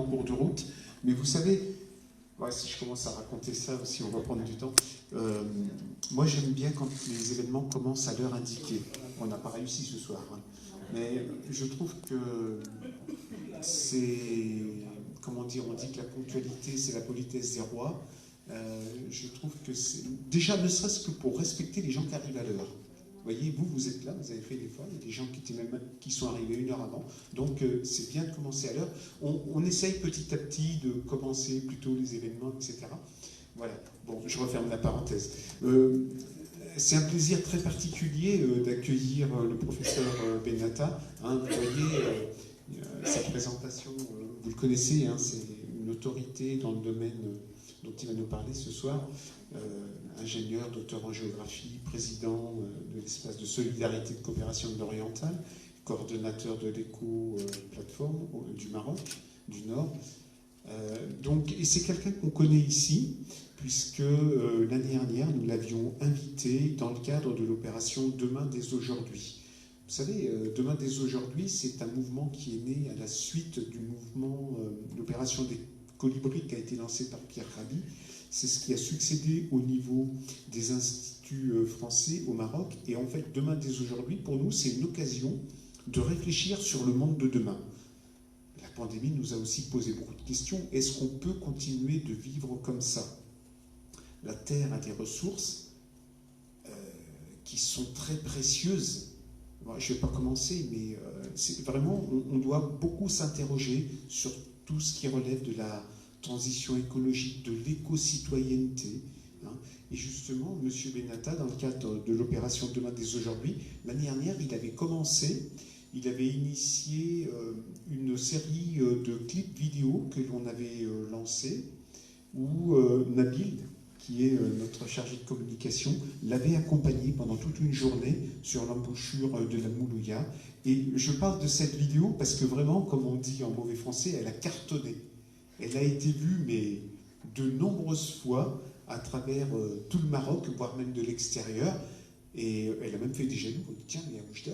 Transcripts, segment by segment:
cours de route. Mais vous savez, ouais, si je commence à raconter ça aussi, on va prendre du temps. Moi, j'aime bien quand les événements commencent à l'heure indiquée. On n'a pas réussi ce soir, hein. Mais je trouve que c'est... Comment dire, on dit que la ponctualité, c'est la politesse des rois. Je trouve que c'est... Déjà, ne serait-ce que pour respecter les gens qui arrivent à l'heure. Vous voyez, vous êtes là, vous avez fait l'effort, il y a des gens qui sont arrivés 1 heure avant, donc c'est bien de commencer à l'heure. On essaye petit à petit de commencer plutôt les événements, etc. Voilà, bon, je referme la parenthèse. C'est un plaisir très particulier d'accueillir le professeur Benatta. Hein, vous voyez, sa présentation, vous le connaissez, hein, c'est une autorité dans le domaine dont il va nous parler ce soir. Ingénieur, docteur en géographie, président de l'espace de solidarité de coopération de l'Oriental, coordonnateur de l'éco-plateforme du Maroc, du Nord. Et c'est quelqu'un qu'on connaît ici, puisque l'année dernière, nous l'avions invité dans le cadre de l'opération Demain dès aujourd'hui. Vous savez, Demain dès aujourd'hui, c'est un mouvement qui est né à la suite du mouvement, l'opération des Colibris qui a été lancée par Pierre Rabhi. C'est ce qui a succédé au niveau des instituts français au Maroc. Et en fait, Demain dès aujourd'hui, pour nous, c'est une occasion de réfléchir sur le monde de demain. La pandémie nous a aussi posé beaucoup de questions. Est-ce qu'on peut continuer de vivre comme ça? La Terre a des ressources qui sont très précieuses. Bon, je ne vais pas commencer, mais c'est vraiment, on doit beaucoup s'interroger sur tout ce qui relève de la transition écologique, de l'éco-citoyenneté. Hein. Et justement, M. Benatta, dans le cadre de l'opération Demain dès aujourd'hui, l'année dernière, il avait commencé, il avait initié une série de clips vidéo que l'on avait lancés, où Nabil, qui est notre chargé de communication, l'avait accompagné pendant toute une journée sur l'embouchure de la Moulouya. Et je parle de cette vidéo parce que vraiment, comme on dit en mauvais français, elle a cartonné. Elle a été vue, mais de nombreuses fois, à travers tout le Maroc, voire même de l'extérieur. Et elle a même fait des jaloux. Tiens, mais à Oujda,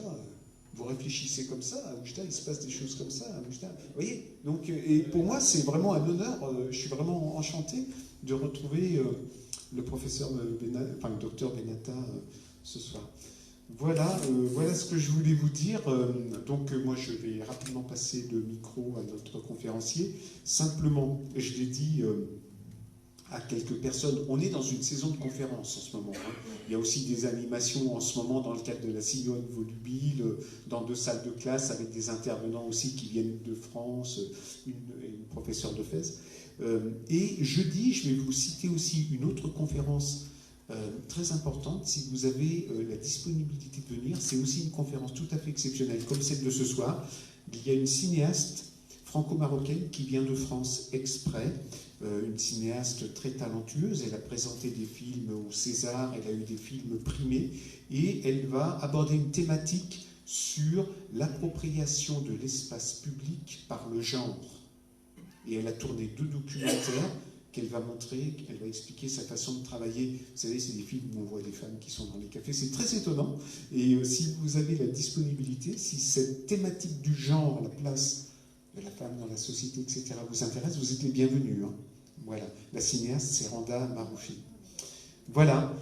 vous réfléchissez comme ça, à Oujda, il se passe des choses comme ça, à Oujda. Vous voyez? Donc, et pour moi, c'est vraiment un honneur. Je suis vraiment enchanté de retrouver le professeur Benatta, le docteur Benatta ce soir. Voilà, voilà ce que je voulais vous dire. Moi, je vais rapidement passer le micro à notre conférencier. Simplement, je l'ai dit à quelques personnes, on est dans une saison de conférences en ce moment. Hein. Il y a aussi des animations en ce moment dans le cadre de la Sillonne Volubile, dans 2 salles de classe avec des intervenants aussi qui viennent de France, une professeure de Fès. Et jeudi, je vais vous citer aussi une autre conférence très importante. Si vous avez la disponibilité de venir, c'est aussi une conférence tout à fait exceptionnelle, comme celle de ce soir. Il y a une cinéaste franco-marocaine qui vient de France exprès, une cinéaste très talentueuse. Elle a présenté des films au César, elle a eu des films primés, et elle va aborder une thématique sur l'appropriation de l'espace public par le genre. Et elle a tourné 2 documentaires qu'elle va montrer, elle va expliquer sa façon de travailler. Vous savez, c'est des films où on voit des femmes qui sont dans les cafés, c'est très étonnant. Et si vous avez la disponibilité, si cette thématique du genre, la place de la femme dans la société, etc., vous intéresse, vous êtes les bienvenus. Hein. Voilà. La cinéaste, c'est Randa Maroufi. Voilà.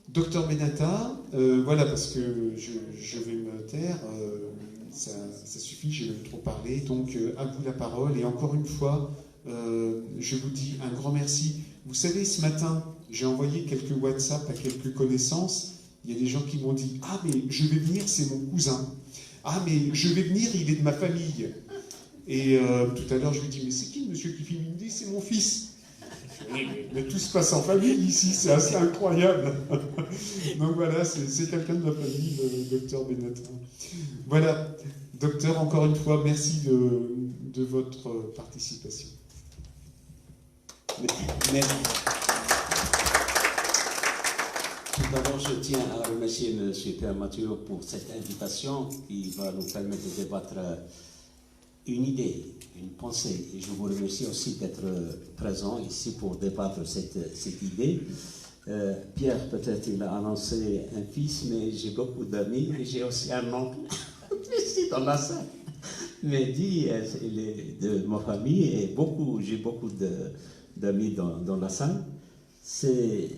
Docteur Benatta, voilà, parce que je vais me taire, ça suffit, j'ai même trop parlé, donc à vous la parole, et encore une fois, je vous dis un grand merci. Vous savez, ce matin, j'ai envoyé quelques WhatsApp à quelques connaissances, il y a des gens qui m'ont dit « Ah, mais je vais venir, c'est mon cousin. Ah, mais je vais venir, il est de ma famille. » Et tout à l'heure, je lui dis « Mais c'est qui, monsieur qui filme ?» Il me dit « C'est mon fils. » Mais tout se passe en famille ici, c'est assez incroyable. Donc voilà, c'est quelqu'un de ma famille, le docteur Benatta. Voilà, docteur, encore une fois, merci de votre participation. Merci. Tout d'abord, je tiens à remercier M. Pierre Mathieu pour cette invitation qui va nous permettre de débattre une idée, une pensée. Et je vous remercie aussi d'être présent ici pour débattre cette idée. Pierre, peut-être, il a annoncé un fils, mais j'ai beaucoup d'amis et j'ai aussi un oncle ici dans la salle. Mehdi, il est de ma famille et j'ai beaucoup d'amis dans la salle. C'est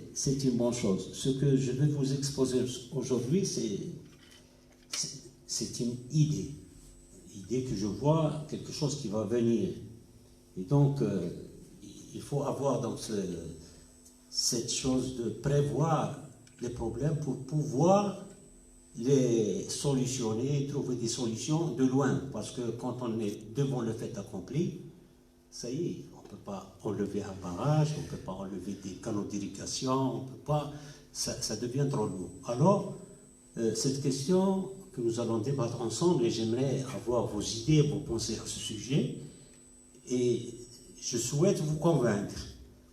une bonne chose. Ce que je vais vous exposer aujourd'hui, c'est une idée. Idée que je vois, quelque chose qui va venir. Et donc, il faut avoir donc cette chose de prévoir les problèmes pour pouvoir les solutionner, trouver des solutions de loin. Parce que quand on est devant le fait accompli, ça y est, on ne peut pas enlever un barrage, on ne peut pas enlever des canaux d'irrigation, on ne peut pas, ça devient trop lourd. Alors, cette question que nous allons débattre ensemble, et j'aimerais avoir vos idées, vos pensées à ce sujet, et je souhaite vous convaincre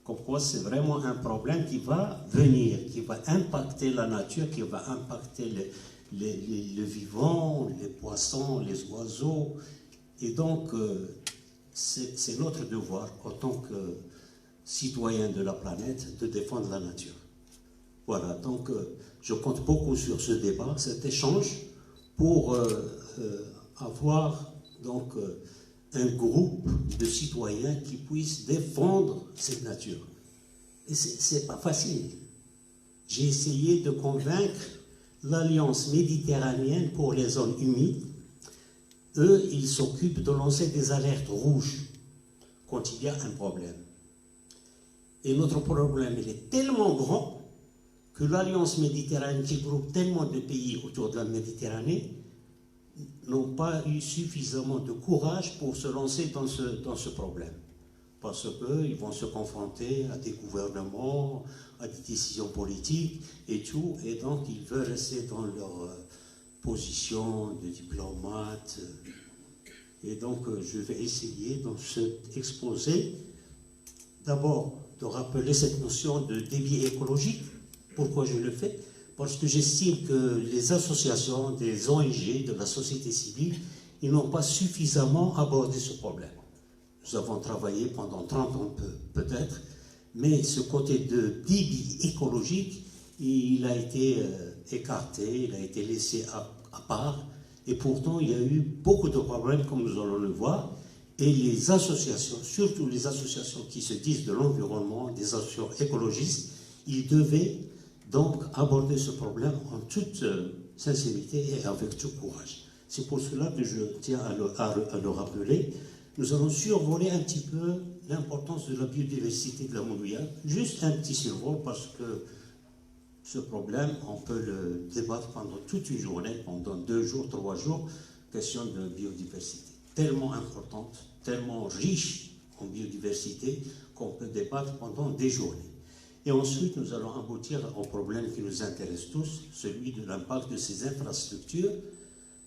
comme quoi c'est vraiment un problème qui va venir, qui va impacter la nature, qui va impacter le vivant, les poissons, les oiseaux. Et donc, c'est notre devoir, en tant que citoyens de la planète, de défendre la nature. Voilà, donc je compte beaucoup sur ce débat, cet échange, pour avoir donc un groupe de citoyens qui puissent défendre cette nature. Et c'est pas facile. J'ai essayé de convaincre l'Alliance méditerranéenne pour les zones humides. Eux, ils s'occupent de lancer des alertes rouges quand il y a un problème. Et notre problème, il est tellement grand que l'Alliance méditerranéenne, qui groupe tellement de pays autour de la Méditerranée, n'ont pas eu suffisamment de courage pour se lancer dans ce problème. Parce qu'ils vont se confronter à des gouvernements, à des décisions politiques et tout, et donc ils veulent rester dans leur position de diplomate. Et donc je vais essayer dans cet exposé, d'abord de rappeler cette notion de débit écologique. Pourquoi je le fais? Parce que j'estime que les associations, des ONG, de la société civile, ils n'ont pas suffisamment abordé ce problème. Nous avons travaillé pendant 30 ans peut-être, mais ce côté de débit écologique, il a été écarté, il a été laissé à part, et pourtant il y a eu beaucoup de problèmes, comme nous allons le voir, et les associations, surtout les associations qui se disent de l'environnement, des associations écologistes, ils devaient donc aborder ce problème en toute sincérité et avec tout courage. C'est pour cela que je tiens à le rappeler. Nous allons survoler un petit peu l'importance de la biodiversité de la Moulouya, juste un petit survol, parce que ce problème, on peut le débattre pendant toute une journée, pendant 2 jours, 3 jours, question de biodiversité. Tellement importante, tellement riche en biodiversité qu'on peut débattre pendant des journées. Et ensuite, nous allons aboutir au problème qui nous intéresse tous, celui de l'impact de ces infrastructures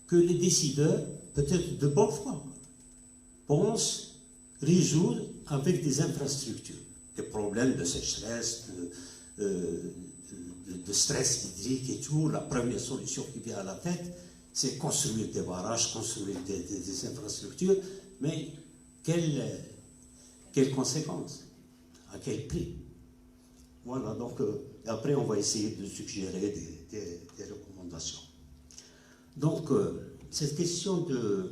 que les décideurs, peut-être de bonne foi, pensent résoudre avec des infrastructures. Des problèmes de sécheresse, de stress hydrique et tout, la première solution qui vient à la tête, c'est construire des barrages, construire des infrastructures, mais quelles conséquences? À quel prix? Voilà, donc après on va essayer de suggérer des recommandations. Donc cette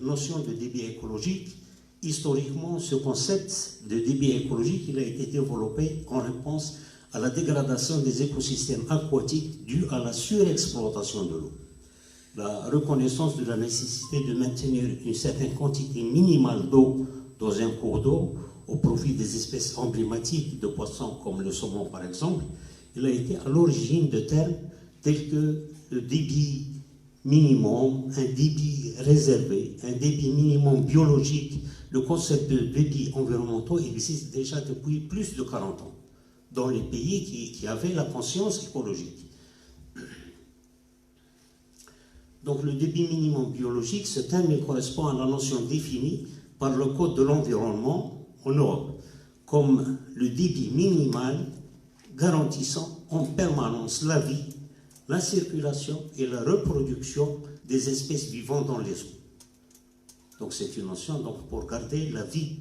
notion de débit écologique, historiquement ce concept de débit écologique, il a été développé en réponse à la dégradation des écosystèmes aquatiques due à la surexploitation de l'eau. La reconnaissance de la nécessité de maintenir une certaine quantité minimale d'eau dans un cours d'eau au profit des espèces emblématiques de poissons comme le saumon par exemple, il a été à l'origine de termes tels que le débit minimum, un débit réservé, un débit minimum biologique. Le concept de débit environnemental existe déjà depuis plus de 40 ans dans les pays qui avaient la conscience écologique. Donc le débit minimum biologique, ce terme correspond à la notion définie par le Code de l'environnement en Europe, comme le débit minimal garantissant en permanence la vie, la circulation et la reproduction des espèces vivant dans les eaux. Donc c'est une notion donc, pour garder la vie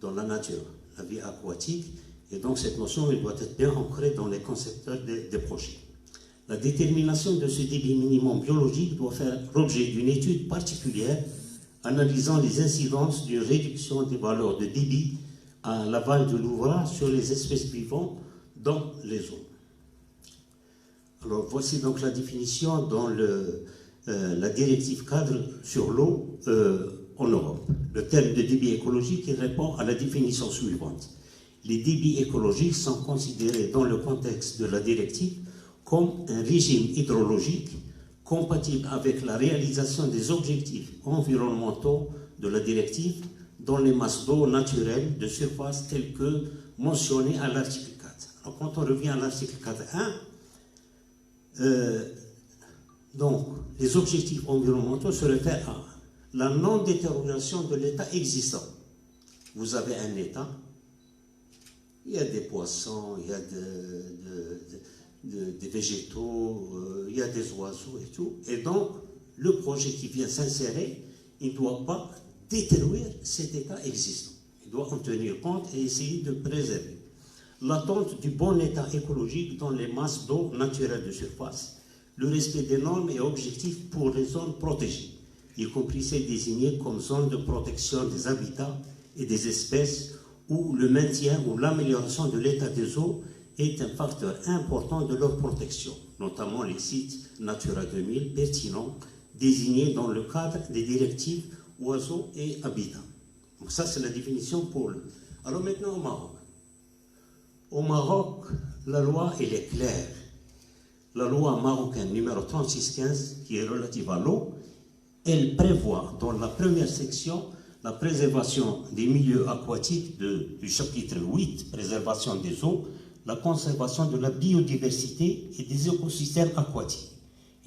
dans la nature, la vie aquatique, et donc cette notion elle doit être bien ancrée dans les concepteurs des projets. La détermination de ce débit minimum biologique doit faire l'objet d'une étude particulière analysant les incidences d'une réduction des valeurs de débit à l'aval de l'ouvrage sur les espèces vivantes dans les eaux. Alors voici donc la définition dans la directive cadre sur l'eau en Europe. Le terme de débit écologique il répond à la définition suivante. Les débits écologiques sont considérés dans le contexte de la directive comme un régime hydrologique compatible avec la réalisation des objectifs environnementaux de la directive dans les masses d'eau naturelles de surface telles que mentionnées à l'article 4. Alors, quand on revient à l'article 4.1, donc les objectifs environnementaux se réfèrent à la non-détérioration de l'état existant. Vous avez un état, il y a des poissons, il y a des végétaux, il y a des oiseaux et tout. Et donc, le projet qui vient s'insérer, il ne doit pas détruire cet état existant. Il doit en tenir compte et essayer de préserver. L'attente du bon état écologique dans les masses d'eau naturelles de surface, le respect des normes et objectifs pour les zones protégées, y compris celles désignées comme zones de protection des habitats et des espèces où le maintien ou l'amélioration de l'état des eaux est un facteur important de leur protection, notamment les sites Natura 2000 pertinents désignés dans le cadre des directives oiseaux et habitats. Donc ça, c'est la définition pour le... Alors maintenant au Maroc. Au Maroc, la loi, elle est claire. La loi marocaine numéro 3615, qui est relative à l'eau, elle prévoit dans la première section la préservation des milieux aquatiques du chapitre 8, préservation des eaux, la conservation de la biodiversité et des écosystèmes aquatiques.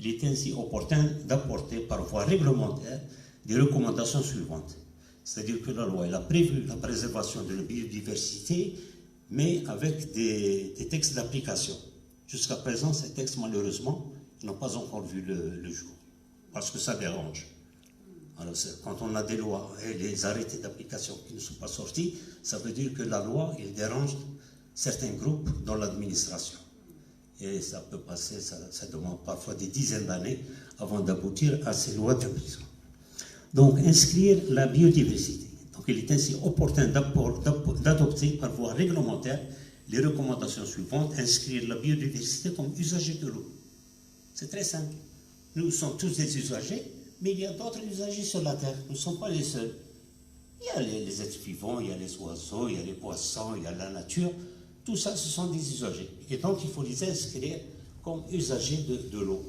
Il est ainsi opportun d'apporter par voie réglementaire des recommandations suivantes. C'est-à-dire que la loi elle a prévu la préservation de la biodiversité, mais avec des textes d'application. Jusqu'à présent, ces textes, malheureusement, n'ont pas encore vu le jour, parce que ça dérange. Alors, quand on a des lois et les arrêtés d'application qui ne sont pas sortis, ça veut dire que la loi, elle dérange certains groupes dans l'administration. Et ça peut passer, ça demande parfois des dizaines d'années avant d'aboutir à ces lois de prison. Donc, inscrire la biodiversité. Donc, il est ainsi opportun d'adopter par voie réglementaire les recommandations suivantes. Inscrire la biodiversité comme usager de l'eau. C'est très simple. Nous sommes tous des usagers, mais il y a d'autres usagers sur la Terre. Nous ne sommes pas les seuls. Il y a les êtres vivants, il y a les oiseaux, il y a les poissons, il y a la nature. Tout ça, ce sont des usagers. Et donc, il faut les inscrire comme usagers de l'eau.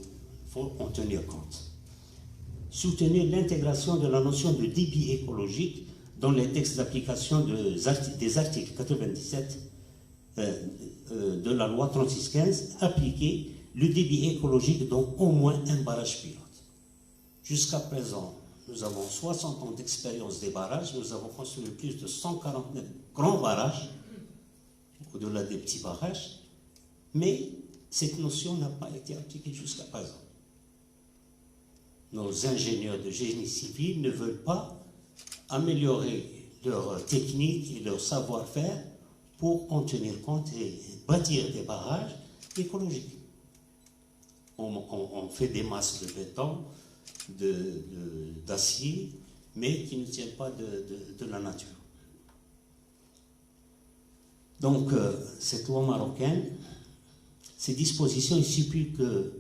Il faut en tenir compte. Soutenir l'intégration de la notion de débit écologique dans les textes d'application des articles 97 de la loi 3615, appliquer le débit écologique dans au moins un barrage pilote. Jusqu'à présent, nous avons 60 ans d'expérience des barrages, nous avons construit plus de 149 grands barrages, au-delà des petits barrages, mais cette notion n'a pas été appliquée jusqu'à présent. Nos ingénieurs de génie civil ne veulent pas améliorer leur technique et leur savoir-faire pour en tenir compte et bâtir des barrages écologiques. On fait des masses de béton, d'acier, mais qui ne tiennent pas de la nature. Donc, cette loi marocaine, ces dispositions stipulent que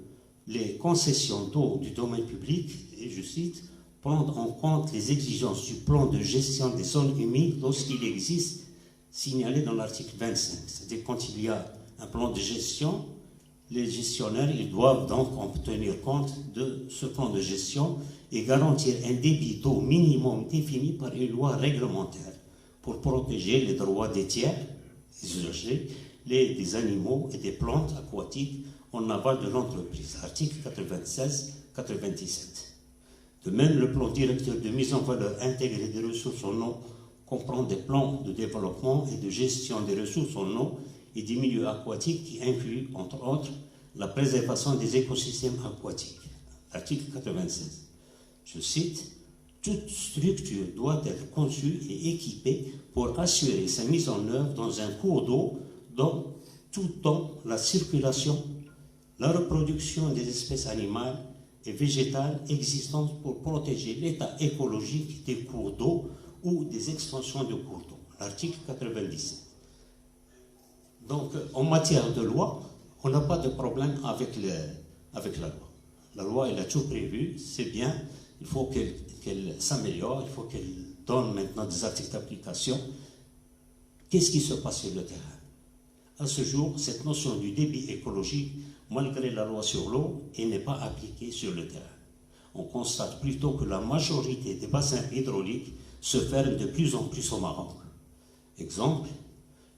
les concessions d'eau du domaine public, et je cite, prendre en compte les exigences du plan de gestion des zones humides lorsqu'il existe, signalé dans l'article 25. C'est-à-dire quand il y a un plan de gestion, les gestionnaires ils doivent donc en tenir compte de ce plan de gestion et garantir un débit d'eau minimum défini par une loi réglementaire pour protéger les droits des tiers, des usagers, des animaux et des plantes aquatiques en aval de l'entreprise. Article 96-97. De même, le plan directeur de mise en valeur intégrée des ressources en eau comprend des plans de développement et de gestion des ressources en eau et des milieux aquatiques qui incluent, entre autres, la préservation des écosystèmes aquatiques. Article 96. Je cite, « Toute structure doit être conçue et équipée pour assurer sa mise en œuvre dans un cours d'eau dans tout temps la circulation, la reproduction des espèces animales, et végétales existantes pour protéger l'état écologique des cours d'eau ou des extensions de cours d'eau. L'article 97. Donc, en matière de loi, on n'a pas de problème avec la loi. La loi, elle a tout prévu, c'est bien, il faut qu'elle s'améliore, il faut qu'elle donne maintenant des articles d'application. Qu'est-ce qui se passe sur le terrain? À ce jour, cette notion du débit écologique, malgré la loi sur l'eau, elle n'est pas appliquée sur le terrain. On constate plutôt que la majorité des bassins hydrauliques se ferment de plus en plus au Maroc. Exemple,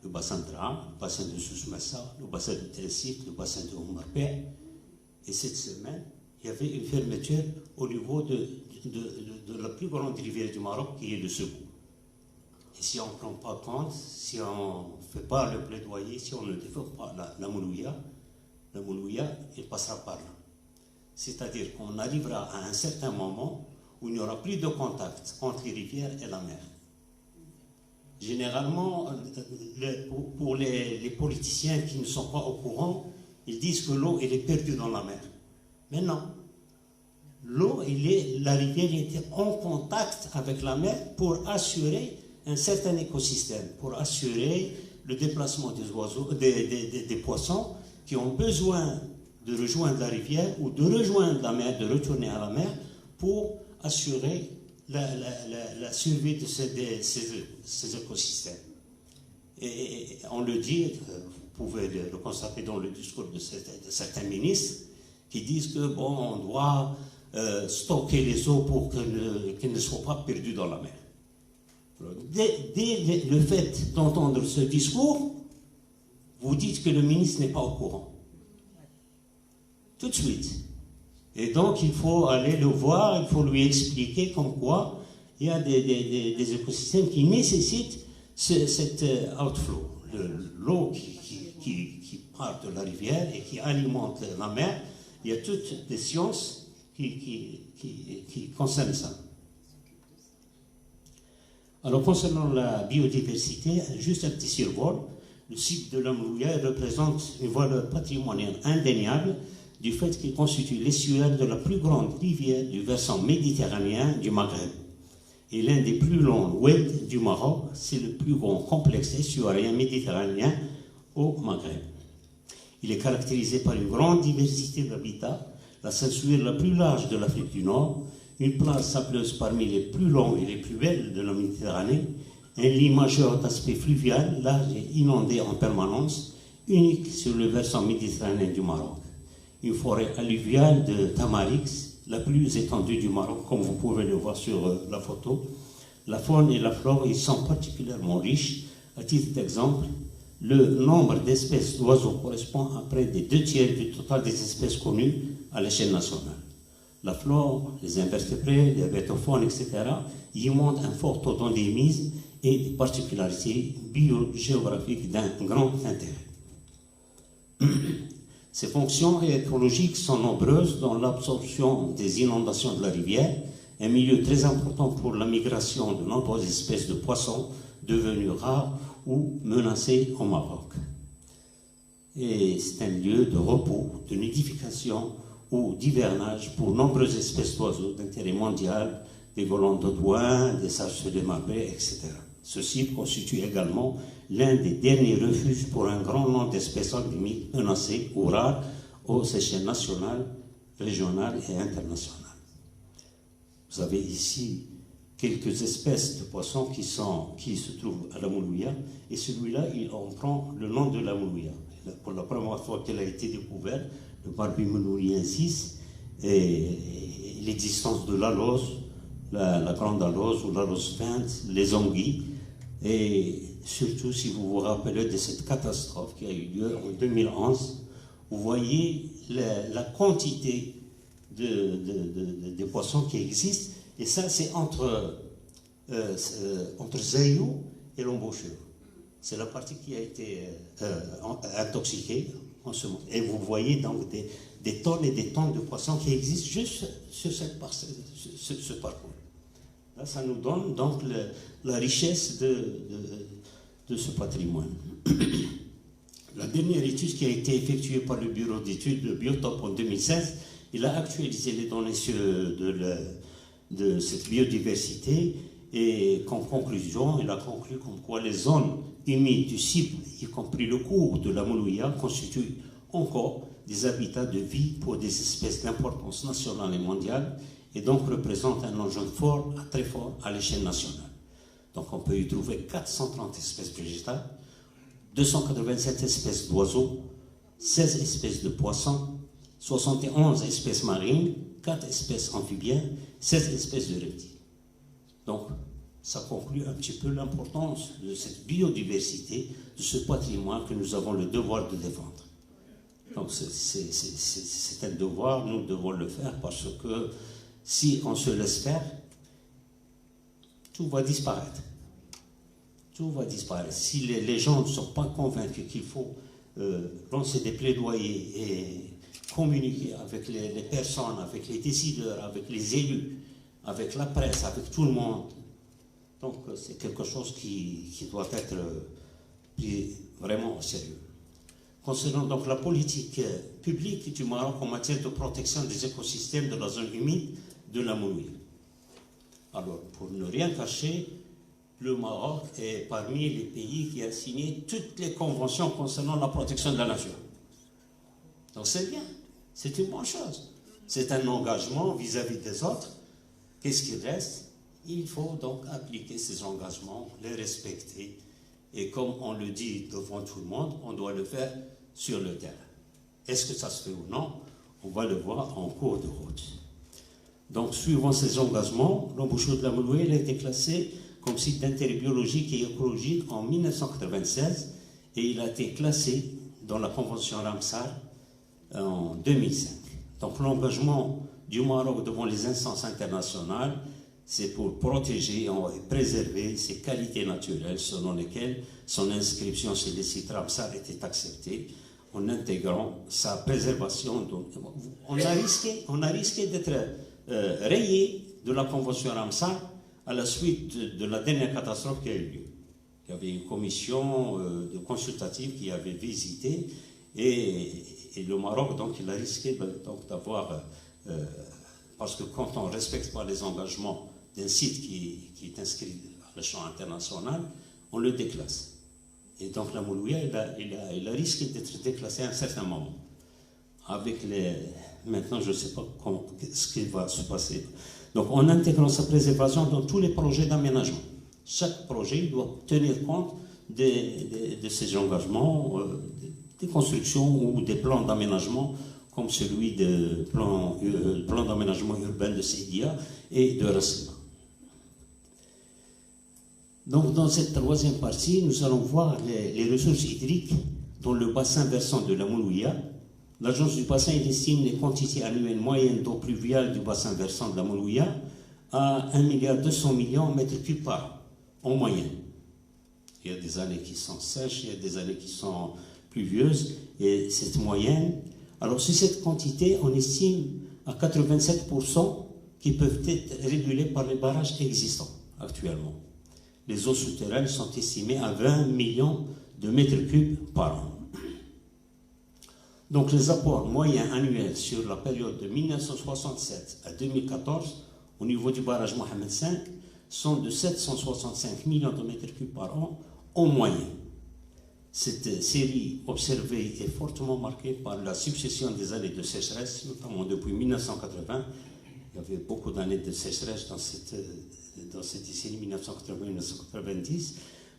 le bassin de Dra, le bassin de Sousmassa, le bassin de Telsif, le bassin de Oumarpé. Et cette semaine, il y avait une fermeture au niveau de la plus grande rivière du Maroc, qui est le Sebou. Et si on ne prend pas compte, si on ne fait pas le plaidoyer, si on ne développe pas la Moulouya, il passera par là. C'est-à-dire qu'on arrivera à un certain moment où il n'y aura plus de contact entre les rivières et la mer. Généralement, pour les politiciens qui ne sont pas au courant, ils disent que l'eau, elle est perdue dans la mer. Mais non. L'eau, la rivière était en contact avec la mer pour assurer un certain écosystème, pour assurer le déplacement des oiseaux, des poissons qui ont besoin de rejoindre la rivière ou de rejoindre la mer, de retourner à la mer pour assurer la survie de ces écosystèmes. Et on le dit, vous pouvez le constater dans le discours de certains ministres qui disent que bon, on doit stocker les eaux pour qu'elles ne soient pas perdues dans la mer. Dès le fait d'entendre ce discours, vous dites que le ministre n'est pas au courant. Tout de suite. Et donc, il faut aller le voir, il faut lui expliquer comme quoi il y a des écosystèmes qui nécessitent cet outflow. L'eau qui part de la rivière et qui alimente la mer. Il y a toutes les sciences qui concernent ça. Alors, concernant la biodiversité, juste un petit survol, le site de la Moulouya représente une valeur patrimoniale indéniable du fait qu'il constitue l'estuaire de la plus grande rivière du versant méditerranéen du Maghreb. Et l'un des plus longs oueds du Maroc, c'est le plus grand complexe estuarien méditerranéen au Maghreb. Il est caractérisé par une grande diversité d'habitats, la ceinture la plus large de l'Afrique du Nord, une plage sableuse parmi les plus longues et les plus belles de la Méditerranée, un lit majeur d'aspect fluvial, large et inondé en permanence, unique sur le versant méditerranéen du Maroc. Une forêt alluviale de Tamarix, la plus étendue du Maroc, comme vous pouvez le voir sur la photo. La faune et la flore y sont particulièrement riches. À titre d'exemple, le nombre d'espèces d'oiseaux correspond à près des 2/3 du total des espèces connues à l'échelle nationale. La flore, les invertébrés, les bêtophones, etc., y montrent un fort taux d'endémisme et des particularités biogéographiques d'un grand intérêt. Ces fonctions écologiques sont nombreuses dans l'absorption des inondations de la rivière, un milieu très important pour la migration de nombreuses espèces de poissons devenus rares ou menacés au Maroc. Et c'est un lieu de repos, de nidification ou d'hivernage pour nombreuses espèces d'oiseaux d'intérêt mondial, des volants d'Audouin, des sarcelles de Mabé, etc. Ce site constitue également l'un des derniers refuges pour un grand nombre d'espèces endémiques menacées ou rares aux échelles nationales, régionales et internationales. Vous avez ici quelques espèces de poissons qui se trouvent à la Moulouya, et celui-là, on prend le nom de la Moulouya. Pour la première fois qu'elle a été découverte, le Barbus moulouiensis, et l'existence de l'alose, la grande alose ou l'alose feinte, les anguilles, et surtout si vous vous rappelez de cette catastrophe qui a eu lieu en 2011, vous voyez la quantité de poissons qui existent, et ça c'est entre Zayou et l'embouchure. C'est la partie qui a été intoxiquée en ce moment. Et vous voyez donc des tonnes et des tonnes de poissons qui existent juste sur ce parcours. Là, ça nous donne donc la richesse de ce patrimoine. La dernière étude qui a été effectuée par le Bureau d'études de Biotope en 2016 Il a actualisé les données de cette biodiversité et comme conclusion, il a conclu comme quoi les zones humides du cible, y compris le cours de la Moulouya, constituent encore des habitats de vie pour des espèces d'importance nationale et mondiale et donc représentent un enjeu fort, très fort à l'échelle nationale. Donc on peut y trouver 430 espèces végétales, 287 espèces d'oiseaux, 16 espèces de poissons, 71 espèces marines, 4 espèces amphibiennes, 16 espèces de reptiles. Donc, ça conclut un petit peu l'importance de cette biodiversité, de ce patrimoine que nous avons le devoir de défendre. Donc, c'est un devoir, nous devons le faire parce que si on se laisse faire, tout va disparaître. Tout va disparaître. Si les gens ne sont pas convaincus qu'il faut lancer des plaidoyers et communiquer avec les personnes, avec les décideurs, avec les élus, avec la presse, avec tout le monde. Donc c'est quelque chose qui doit être pris vraiment au sérieux. Concernant donc la politique publique du Maroc en matière de protection des écosystèmes de la zone humide de la Moulouya. Alors, pour ne rien cacher, le Maroc est parmi les pays qui a signé toutes les conventions concernant la protection de la nature. Donc c'est bien, c'est une bonne chose. C'est un engagement vis-à-vis des autres. Qu'est-ce qu'il reste? Il faut donc appliquer ces engagements, les respecter. Et comme on le dit devant tout le monde, on doit le faire sur le terrain. Est-ce que ça se fait ou non? On va le voir en cours de route. Donc, suivant ces engagements, l'embouchure de la Moulouya a été classé comme site d'intérêt biologique et écologique en 1996 et il a été classé dans la Convention Ramsar en 2005. Donc, l'engagement du Maroc devant les instances internationales, c'est pour protéger et préserver ses qualités naturelles selon lesquelles son inscription sur les sites Ramsar était acceptée en intégrant sa préservation. Donc, on a risqué d'être rayé de la Convention Ramsar à la suite de la dernière catastrophe qui a eu lieu. Il y avait une commission consultative qui avait visité et le Maroc, donc, il a risqué d'avoir... parce que quand on ne respecte pas les engagements d'un site qui est inscrit à l'échelon international, on le déclasse. Et donc la Moulouya, il a risqué d'être déclassé à un certain moment. Avec maintenant, je ne sais pas ce qui va se passer. Donc en intégrant sa préservation dans tous les projets d'aménagement. Chaque projet doit tenir compte de ses engagements, des constructions ou des plans d'aménagement comme celui du plan d'aménagement urbain de Seydia et de Rasma. Donc dans cette troisième partie, nous allons voir les ressources hydriques dans le bassin versant de la Moulouya. L'agence du bassin estime les quantités annuelles moyennes d'eau pluviale du bassin versant de la Moulouya à 1,2 milliard de mètres cubes par an, en moyenne. Il y a des années qui sont sèches, il y a des années qui sont pluvieuses, et cette moyenne... Alors, sur cette quantité, on estime à 87% qui peuvent être régulés par les barrages existants actuellement. Les eaux souterraines sont estimées à 20 millions de mètres cubes par an. Donc, les apports moyens annuels sur la période de 1967 à 2014 au niveau du barrage Mohamed V sont de 765 millions de mètres cubes par an en moyenne. Cette série observée est fortement marquée par la succession des années de sécheresse, notamment depuis 1980. Il y avait beaucoup d'années de sécheresse dans cette décennie 1980-1990.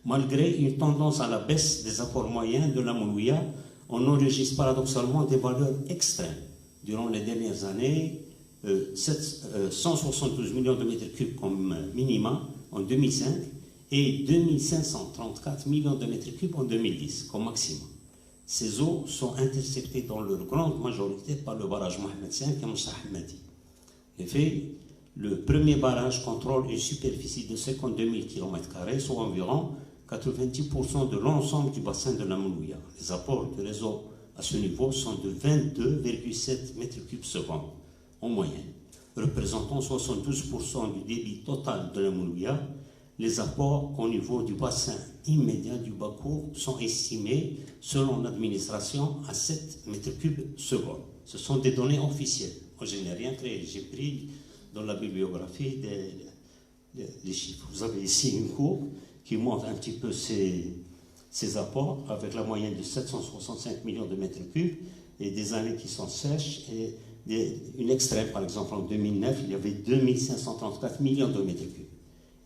Malgré une tendance à la baisse des apports moyens de la Moulouya, on enregistre paradoxalement des valeurs extrêmes. Durant les dernières années, 172 millions de mètres cubes comme minima en 2005, et 2534 millions de mètres cubes en 2010, comme maximum. Ces eaux sont interceptées dans leur grande majorité par le barrage Mohamed V et Moussa Hamadi. En effet, le premier barrage contrôle une superficie de 52 000 km², soit environ 90% de l'ensemble du bassin de la Moulouya. Les apports de réseau à ce niveau sont de 22,7 mètres cubes secondes, en moyenne, représentant 72% du débit total de la Moulouya. Les apports au niveau du bassin immédiat du Bakour sont estimés, selon l'administration, à 7 mètres cubes secondes. Ce sont des données officielles. Moi, je n'ai rien créé. J'ai pris dans la bibliographie les chiffres. Vous avez ici une courbe qui montre un petit peu ces apports avec la moyenne de 765 millions de mètres cubes et des années qui sont sèches et une extrême, par exemple en 2009, il y avait 2534 millions de mètres cubes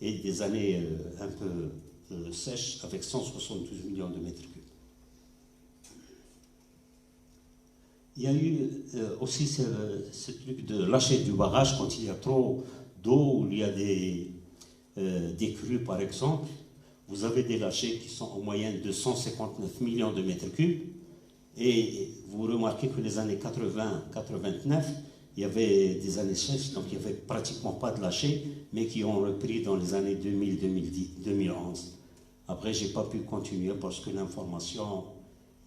et des années un peu sèches avec 172 millions de mètres cubes. Il y a eu aussi ce truc de lâcher du barrage quand il y a trop d'eau, ou il y a des crues par exemple. Vous avez des lâchers qui sont en moyenne de 159 millions de mètres cubes. Et vous remarquez que les années 80-89, il y avait des années sèches, donc il n'y avait pratiquement pas de lâchers, mais qui ont repris dans les années 2000-2011. Après, je n'ai pas pu continuer parce que l'information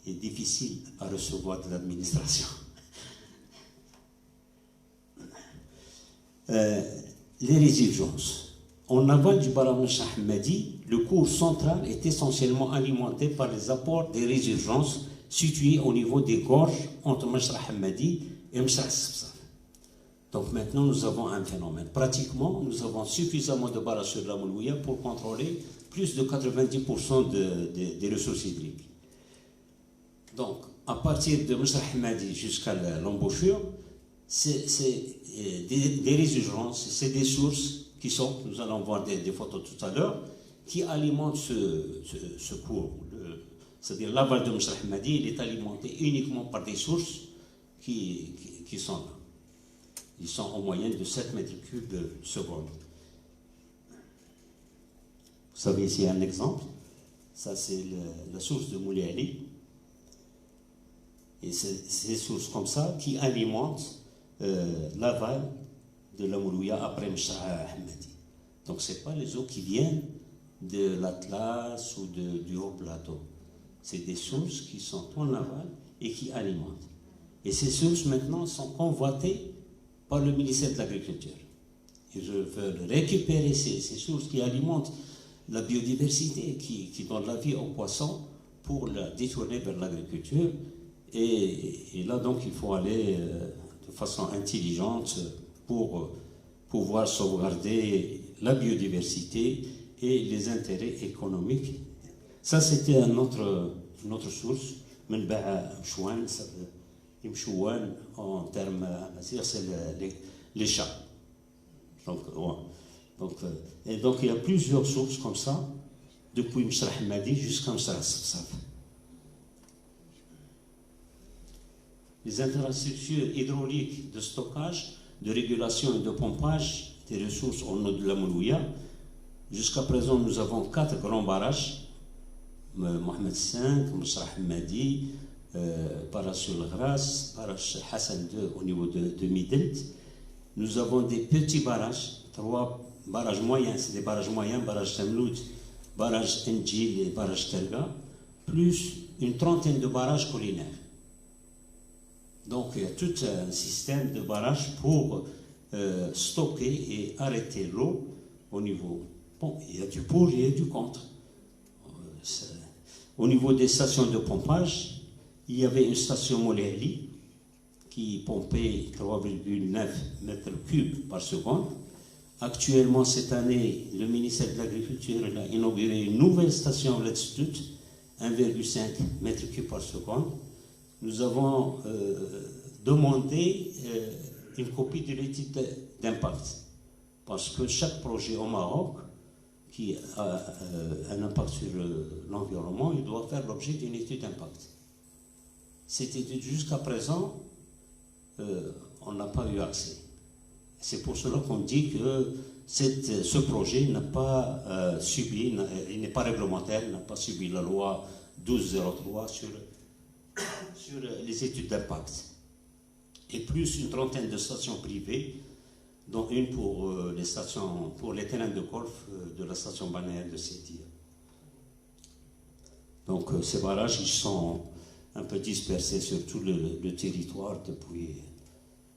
est difficile à recevoir de l'administration. Les résurgences. En aval du Bara Meshra Hamadi, le cours central est essentiellement alimenté par les apports des résurgences situées au niveau des gorges entre Meshra Hamadi et Meshra Safsaf. Donc maintenant, nous avons un phénomène. Pratiquement, nous avons suffisamment de barrages sur la Moulouya pour contrôler plus de 90% des ressources hydriques. Donc, à partir de Meshra Hamadi jusqu'à l'embouchure, c'est des résurgences, c'est des sources qui sont, nous allons voir des photos tout à l'heure, qui alimentent ce cours. C'est-à-dire l'aval de Meshra Hamadi, il est alimenté uniquement par des sources qui sont là. Ils sont en moyenne de 7 mètres cubes seconde. Vous savez ici un exemple. Ça, c'est la source de Moulay Ali. Et c'est ces sources comme ça qui alimentent l'aval de la Moulouya après Meshra Hamadi. Donc ce n'est pas les eaux qui viennent de l'Atlas ou du haut plateau. C'est des sources qui sont en aval et qui alimentent. Et ces sources maintenant sont convoitées par le ministère de l'Agriculture. Ils veulent récupérer ces sources qui alimentent la biodiversité, qui donnent la vie aux poissons pour la détourner vers l'agriculture. Et là donc il faut aller de façon intelligente pour pouvoir sauvegarder la biodiversité et les intérêts économiques. Ça, c'était une autre source, en termes, c'est les chats. Donc, il y a plusieurs sources comme ça, depuis Meshra Hamadi jusqu'à Meshra Safsaf. Les infrastructures hydrauliques de stockage, de régulation et de pompage des ressources en eau de la Moulouya. Jusqu'à présent, nous avons 4 grands barrages. Mohamed V, Meshra Hamadi, barrage sur le Gras, barrage Hassan II au niveau de Midelt. Nous avons des petits barrages, 3 barrages moyens, c'est des barrages moyens, barrage Tamloud, barrage N'Djil et barrage Terga, plus une trentaine de barrages collinaires. Donc il y a tout un système de barrages pour stocker et arrêter l'eau au niveau. Bon, il y a du pour et il y a du contre. Au niveau des stations de pompage, il y avait une station Moulay Ali qui pompait 3,9 mètres cubes par seconde. Actuellement, cette année, le ministère de l'Agriculture a inauguré une nouvelle station Letstut, 1,5 mètres cubes par seconde. Nous avons demandé une copie de l'étude d'impact, parce que chaque projet au Maroc qui a un impact sur l'environnement, il doit faire l'objet d'une étude d'impact. Cette étude, jusqu'à présent, on n'a pas eu accès. C'est pour cela qu'on dit que ce projet n'a pas subi, il n'est pas réglementaire, n'a pas subi la loi 1203 sur les études d'impact. Et plus une trentaine de stations privées, dont une pour les terrains de golf de la station balnéaire de Sétia. Donc ces barrages, ils sont un peu dispersés sur tout le territoire depuis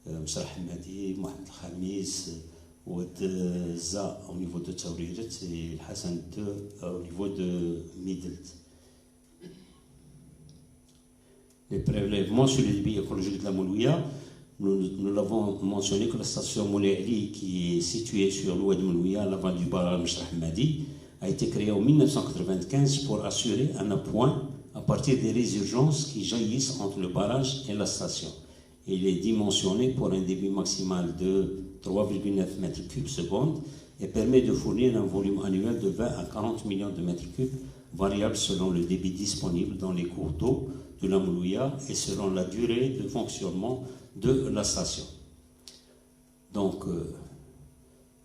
Meshra Hamadi, Mohamed Khamis, Oued Za au niveau de Taouriret et Hassan II au niveau de Midelt. Les prélèvements sur les débits écologiques de la Moulouya, Nous l'avons mentionné que la station Moulay Ali, qui est située sur l'oued Moulouya, à l'avant du barrage Moussa Hamadi, a été créée en 1995 pour assurer un appoint à partir des résurgences qui jaillissent entre le barrage et la station. Il est dimensionné pour un débit maximal de 3,9 mètres cubes seconde et permet de fournir un volume annuel de 20 à 40 millions de mètres cubes, variable selon le débit disponible dans les cours d'eau de la Moulouya et selon la durée de fonctionnement de la station. Donc,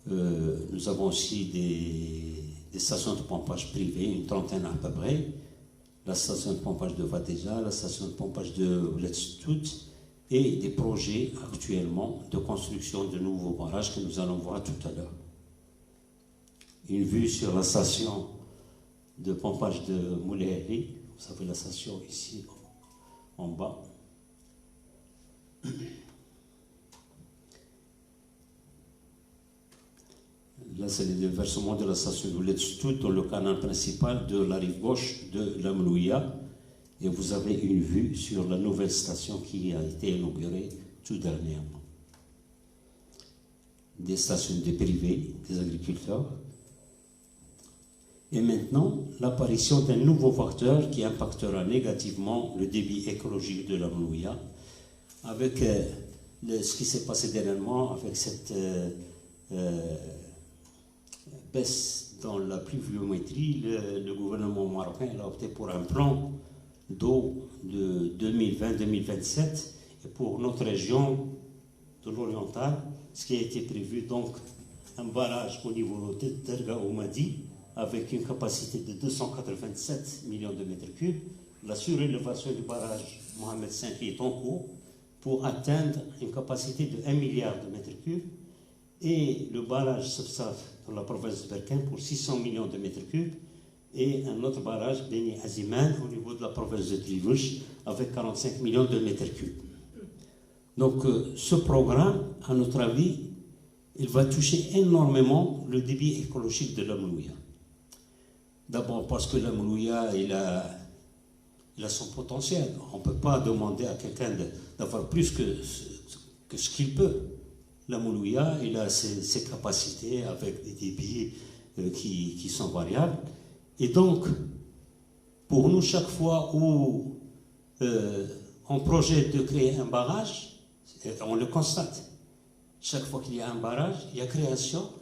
nous avons aussi des stations de pompage privées, une trentaine à peu près, la station de pompage de Vadeja, la station de pompage de Ouletstout, et des projets actuellement de construction de nouveaux barrages que nous allons voir tout à l'heure. Une vue sur la station de pompage de Moulay Ali, vous savez la station ici en bas. Là, c'est le versement de la station de Ouletstout dans le canal principal de la rive gauche de la Moulouya. Et vous avez une vue sur la nouvelle station qui a été inaugurée tout dernièrement. Des stations de privés, des agriculteurs. Et maintenant, l'apparition d'un nouveau facteur qui impactera négativement le débit écologique de la Moulouya, avec ce qui s'est passé dernièrement, avec cette baisse dans la pluviométrie. Le gouvernement marocain a opté pour un plan d'eau de 2020-2027 et pour notre région de l'oriental, ce qui a été prévu, donc un barrage au niveau de Terga Oumadi avec une capacité de 287 millions de mètres cubes, la surélévation du barrage Mohamed V qui est en cours pour atteindre une capacité de 1 milliard de mètres cubes et le barrage Sefsaf dans la province de Berkane pour 600 millions de mètres cubes et un autre barrage, Beni Aziman, au niveau de la province de Trivouche, avec 45 millions de mètres cubes. Donc, ce programme, à notre avis, il va toucher énormément le débit écologique de la Moulouya. D'abord parce que la Moulouya, il a son potentiel. On ne peut pas demander à quelqu'un d'avoir plus que ce qu'il peut. La Moulouya, il a ses capacités avec des débits qui sont variables. Et donc, pour nous, chaque fois où on projette de créer un barrage, on le constate. Chaque fois qu'il y a un barrage, il y a création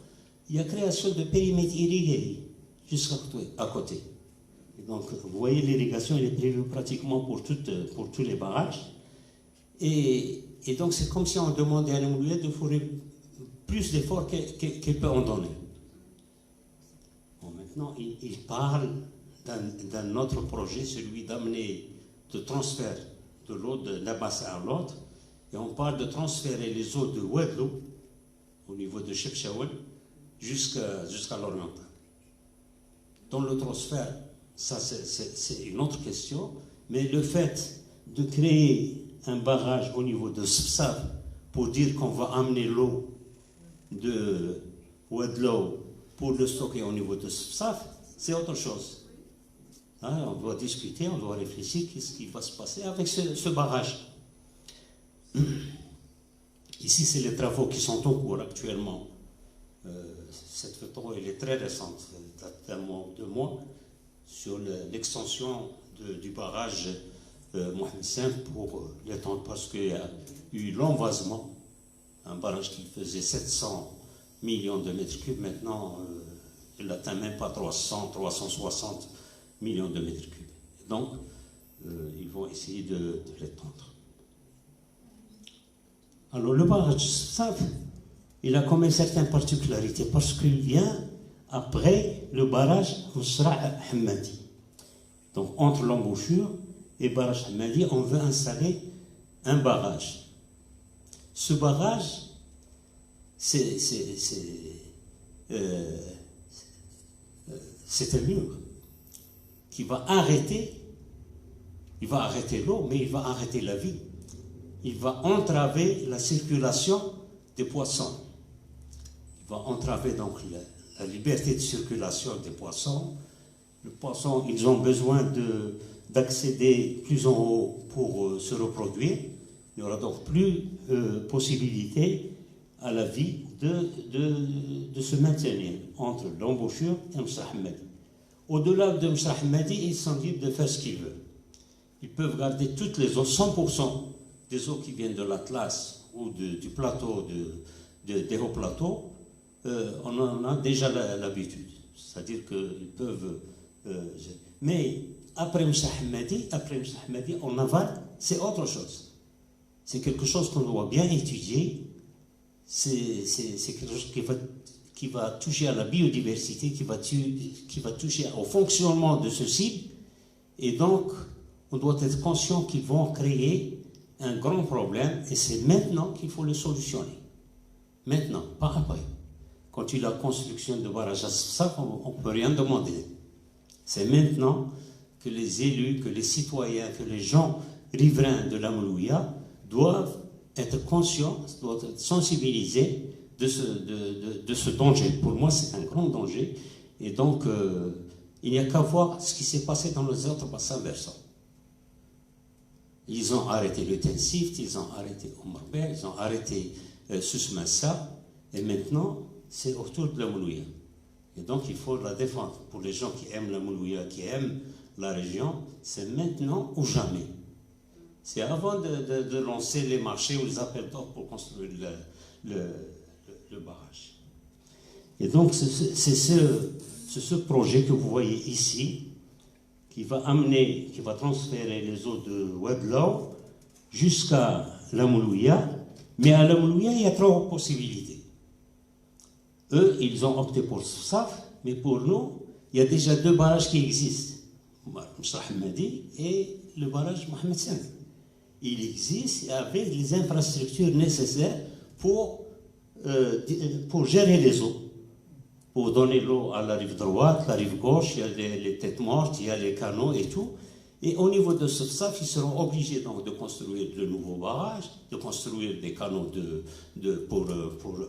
de périmètres irrigués jusqu'à côté. Et donc, vous voyez, l'irrigation est prévue pratiquement pour tous les barrages. Et donc, c'est comme si on demandait à la Moulouya de fournir plus d'efforts qu'elle peut en donner. Maintenant, il parle d'un autre projet, celui d'amener, de transfert de l'eau d'un bassin à l'autre. Et on parle de transférer les eaux de Ouedlou, au niveau de Chefchaouen, jusqu'à l'oriental. Dans le transfert, ça c'est une autre question, mais le fait de créer un barrage au niveau de Sefsaf pour dire qu'on va amener l'eau de Ouedlou pour le stocker au niveau de Sefsaf, c'est autre chose. Hein, on doit discuter, on doit réfléchir qu'est-ce qui va se passer avec ce barrage. Ici, c'est les travaux qui sont en cours actuellement. Cette photo, elle est très récente, date de mois, sur l'extension du barrage Mohamed V pour l'étendre, parce qu'il y a eu l'envasement, un barrage qui faisait 700 millions de mètres cubes, maintenant il n'atteint même pas 360 millions de mètres cubes. Donc, ils vont essayer de l'étendre. Alors, le barrage Sefsaf, il a quand même certaines particularités, parce qu'il vient après le barrage Msra Hamadi. Donc, entre l'embouchure et le barrage Hamadi, on veut installer un barrage. Ce barrage, c'est un mur qui va arrêter, l'eau, mais il va arrêter la vie. Il va entraver la circulation des poissons. Il va entraver donc la liberté de circulation des poissons. Les poissons, ils ont besoin d'accéder plus en haut pour se reproduire. Il n'y aura donc plus possibilité à la vie de se maintenir entre l'embouchure et Msrah Hamadi. Au-delà de Msrah Hamadi, ils sont libres de faire ce qu'ils veulent. Ils peuvent garder toutes les eaux, 100% des eaux qui viennent de l'Atlas ou du plateau, des hauts plateaux. On en a déjà l'habitude. C'est-à-dire qu'ils peuvent... mais après Msrah Hamadi, en aval, c'est autre chose. C'est quelque chose qu'on doit bien étudier. C'est quelque chose qui va toucher à la biodiversité, qui va toucher au fonctionnement de ce site. Et donc, on doit être conscient qu'ils vont créer un grand problème. Et c'est maintenant qu'il faut le solutionner. Maintenant, pas après. Quand il y a la construction de barrages à ça, on ne peut rien demander. C'est maintenant que les élus, que les citoyens, que les gens riverains de la Moulouya doivent être conscients, doivent être sensibilisés de ce danger. Pour moi, c'est un grand danger. Et donc, il n'y a qu'à voir ce qui s'est passé dans les autres bassins versants. Ils ont arrêté le Tensift, ils ont arrêté Omarber, ils ont arrêté Susmassa, et maintenant, c'est autour de la Moulouya. Et donc, il faut la défendre. Pour les gens qui aiment la Moulouya, qui aiment la région, c'est maintenant ou jamais. C'est avant de lancer les marchés ou les appels d'offres pour construire le barrage. Et donc, c'est ce projet que vous voyez ici qui va transférer les eaux de Weblaw jusqu'à la Moulouya. Mais à la Moulouya, il y a trois possibilités. Eux, ils ont opté pour SAF, mais pour nous, il y a déjà deux barrages qui existent. Msrah Hamadi et le barrage Mohamed V. Il existe avec les infrastructures nécessaires pour gérer les eaux. Pour donner l'eau à la rive droite, la rive gauche, il y a les têtes mortes, il y a les canaux et tout. Et au niveau de ce SAF, ils seront obligés donc de construire de nouveaux barrages, de construire des canaux pour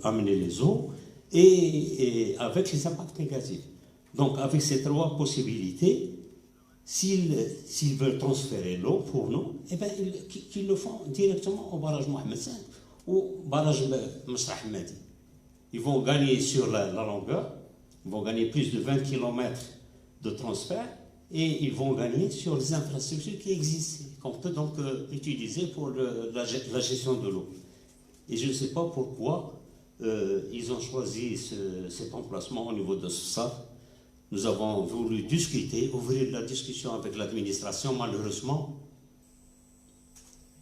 amener les eaux, et avec les impacts négatifs. Donc, avec ces trois possibilités, s'ils veulent transférer l'eau pour nous, eh bien, qu'ils le font directement au barrage Mohamed V ou au barrage Msrah Hamadi. Ils vont gagner sur la longueur, ils vont gagner plus de 20 km de transfert, et ils vont gagner sur les infrastructures qui existent, qu'on peut donc utiliser pour la gestion de l'eau. Et je ne sais pas pourquoi ils ont choisi cet emplacement au niveau de ça. Nous avons voulu discuter, ouvrir la discussion avec l'administration. Malheureusement,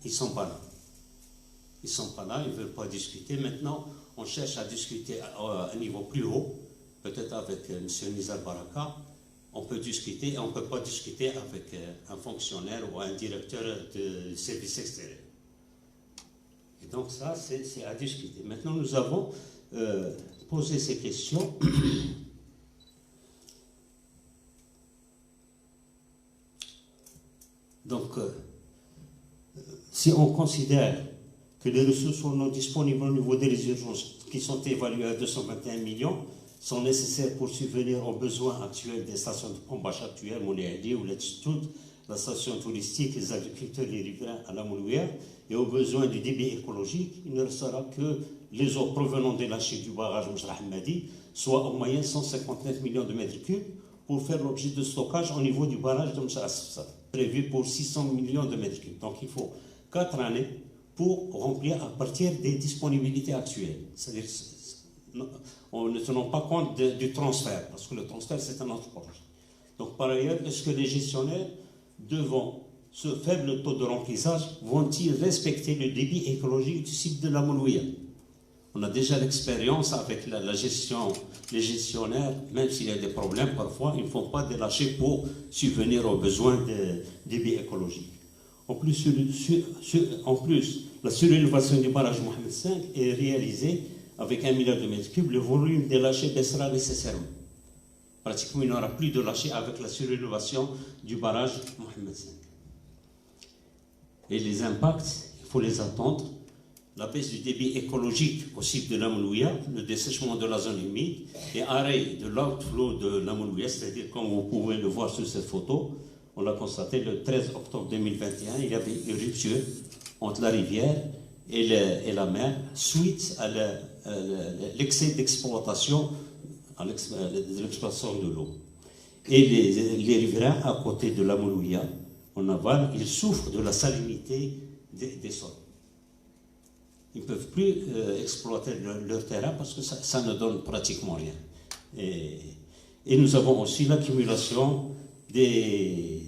ils ne sont pas là. Ils ne sont pas là, ils ne veulent pas discuter. Maintenant, on cherche à discuter à un niveau plus haut, peut-être avec M. Nizar Baraka. On peut discuter, et on ne peut pas discuter avec un fonctionnaire ou un directeur de service extérieur. Et donc ça, c'est à discuter. Maintenant, nous avons posé ces questions. Donc, si on considère que les ressources sont disponibles au niveau des urgences, qui sont évaluées à 221 millions, sont nécessaires pour subvenir aux besoins actuels des stations de pompage actuelles, Mouléali ou Letchtout, la station touristique, les agriculteurs, les riverains à la Moulouya, et aux besoins du débit écologique, il ne restera que les eaux provenant des lâchers du barrage Msrah Hamadi, soit en moyenne 159 millions de mètres cubes, pour faire l'objet de stockage au niveau du barrage de Msrah Hamadi, prévu pour 600 millions de mètres cubes. Donc il faut 4 années pour remplir à partir des disponibilités actuelles. C'est-à-dire, on ne tenons pas compte du transfert, parce que le transfert, c'est un autre projet. Donc, par ailleurs, est-ce que les gestionnaires, devant ce faible taux de remplissage, vont-ils respecter le débit écologique du site de la Moulouya? On a déjà l'expérience avec la gestion, les gestionnaires, même s'il y a des problèmes parfois, ils ne font pas délâcher pour subvenir aux besoins de débit écologique. En plus, la surélévation du barrage Mohamed V est réalisée avec 1 milliard de mètres cubes. Le volume des lâchers baissera nécessairement. Pratiquement, il n'y aura plus de lâchers avec la surélévation du barrage Mohamed V. Et les impacts, il faut les attendre. La baisse du débit écologique au site de la Moulouya, le dessèchement de la zone humide et arrêt de l'outflow de la Moulouya, c'est-à-dire comme vous pouvez le voir sur cette photo, on l'a constaté le 13 octobre 2021, il y avait une rupture entre la rivière et la mer suite à l'excès d'exploitation de l'exploitation de l'eau. Et les riverains à côté de la Moulouya, en aval, ils souffrent de la salinité des sols. Ils ne peuvent plus exploiter leur terrain parce que ça ne donne pratiquement rien. Et nous avons aussi l'accumulation des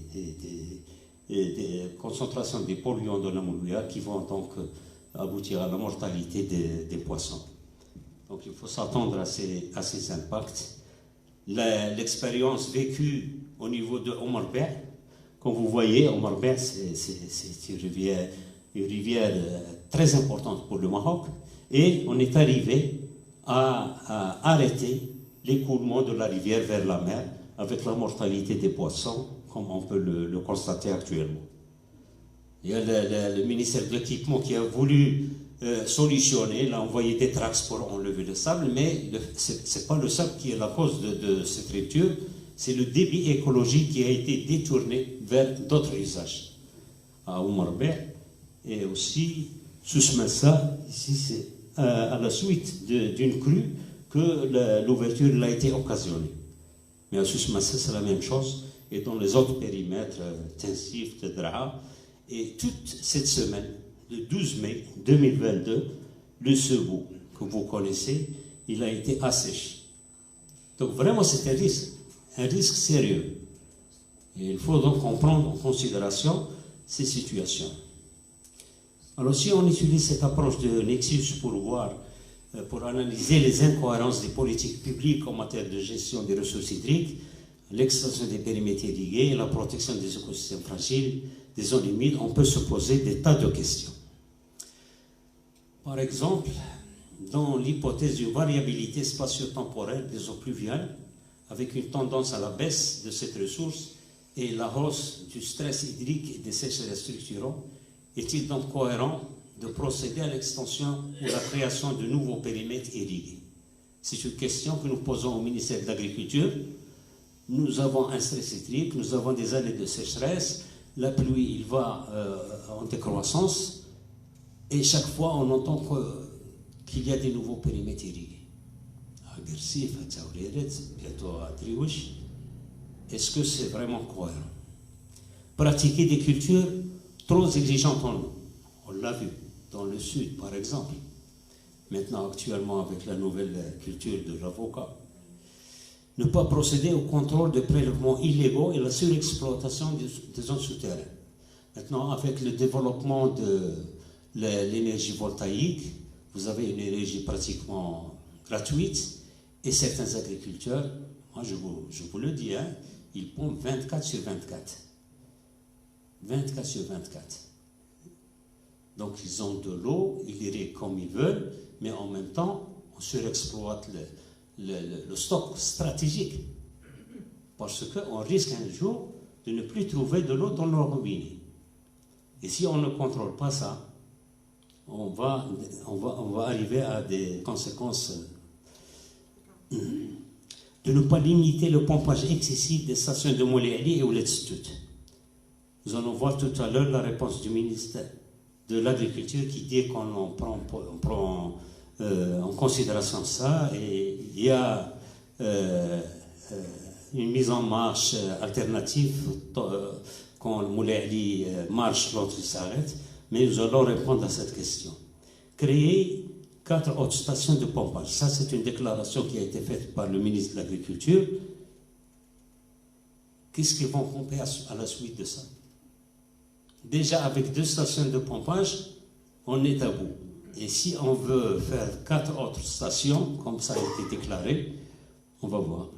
concentrations des polluants de la Moulouya qui vont donc aboutir à la mortalité des poissons. Donc il faut s'attendre à ces impacts. L'expérience vécue au niveau de Omar Bey, comme vous voyez, Omar Bey, c'est une rivière très importante pour le Maroc, et on est arrivé à arrêter l'écoulement de la rivière vers la mer avec la mortalité des poissons, comme on peut le constater actuellement. Il y a le ministère de l'Équipement qui a voulu solutionner, il a envoyé des tracts pour enlever le sable, mais ce n'est pas le sable qui est la cause de cette rupture, c'est le débit écologique qui a été détourné vers d'autres usages. À Omar Bey et aussi Soussmassa, ici c'est à la suite d'une crue que l'ouverture a été occasionnée. Mais à Soussmassa c'est la même chose, et dans les autres périmètres, Tensif, Tedra, et toute cette semaine, le 12 mai 2022, le Sebou, que vous connaissez, il a été asséché. Donc vraiment c'est un risque sérieux. Et il faut donc prendre en considération ces situations. Alors si on utilise cette approche de Nexus pour analyser les incohérences des politiques publiques en matière de gestion des ressources hydriques, l'extension des périmètres irrigués et la protection des écosystèmes fragiles, des zones humides, on peut se poser des tas de questions. Par exemple, dans l'hypothèse d'une variabilité spatio-temporelle des eaux pluviales, avec une tendance à la baisse de cette ressource et la hausse du stress hydrique et des sécheresses structurants, est-il donc cohérent de procéder à l'extension ou la création de nouveaux périmètres irrigués? C'est une question que nous posons au ministère de l'Agriculture. Nous avons un stress hydrique, nous avons des années de sécheresse, la pluie il va en décroissance, et chaque fois on entend qu'il y a des nouveaux périmètres irrigués. À Gersif, à Tsaouriret, bientôt à Triouch. Est-ce que c'est vraiment cohérent? Pratiquer des cultures trop exigeantes en eau. On l'a vu dans le sud, par exemple. Maintenant, actuellement, avec la nouvelle culture de l'avocat. Ne pas procéder au contrôle de prélèvements illégaux et la surexploitation des zones souterraines. Maintenant, avec le développement de l'énergie voltaïque, vous avez une énergie pratiquement gratuite, et certains agriculteurs, moi je vous le dis, hein, ils pompent 24 sur 24. 24 sur 24. Donc ils ont de l'eau, ils irriguent comme ils veulent, mais en même temps, on surexploite le stock stratégique. Parce qu'on risque un jour de ne plus trouver de l'eau dans nos robinets. Et si on ne contrôle pas ça, on va arriver à des conséquences de ne pas limiter le pompage excessif des stations de Mouléali et Ouletstut. Nous allons voir tout à l'heure la réponse du ministère de l'Agriculture qui dit qu'on prend en considération ça, et il y a une mise en marche alternative quand le Mouléali marche, l'autre s'arrête, mais nous allons répondre à cette question. Créer 4 autres stations de pompage. Ça, c'est une déclaration qui a été faite par le ministre de l'Agriculture. Qu'est-ce qu'ils vont pomper à la suite de ça? Déjà, avec 2 stations de pompage, on est à bout. Et si on veut faire 4 autres stations, comme ça a été déclaré, on va voir.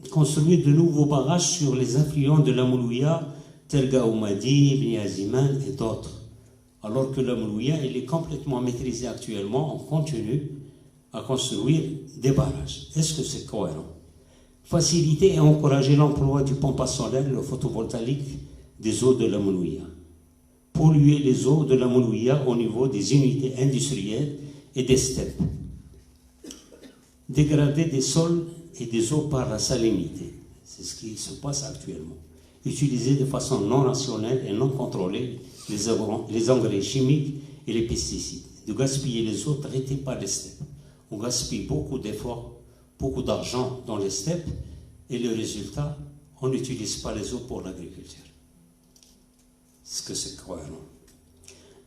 Construire de nouveaux barrages sur les affluents de la Moulouya, Terga Oumadi, Ibn Aziman et d'autres. Alors que la Moulouya, elle est complètement maîtrisée actuellement, on continue à construire des barrages. Est-ce que c'est cohérent? Faciliter et encourager l'emploi du pompage solaire, le photovoltaïque des eaux de la Moulouya. Polluer les eaux de la Moulouya au niveau des unités industrielles et des steppes. Dégrader des sols et des eaux par la salinité. C'est ce qui se passe actuellement. utiliser de façon non rationnelle et non contrôlée les engrais chimiques et les pesticides, de gaspiller les eaux traitées par les steppes. On gaspille beaucoup d'efforts, beaucoup d'argent dans les steppes, et le résultat, on n'utilise pas les eaux pour l'agriculture. Est-ce que c'est cohérent?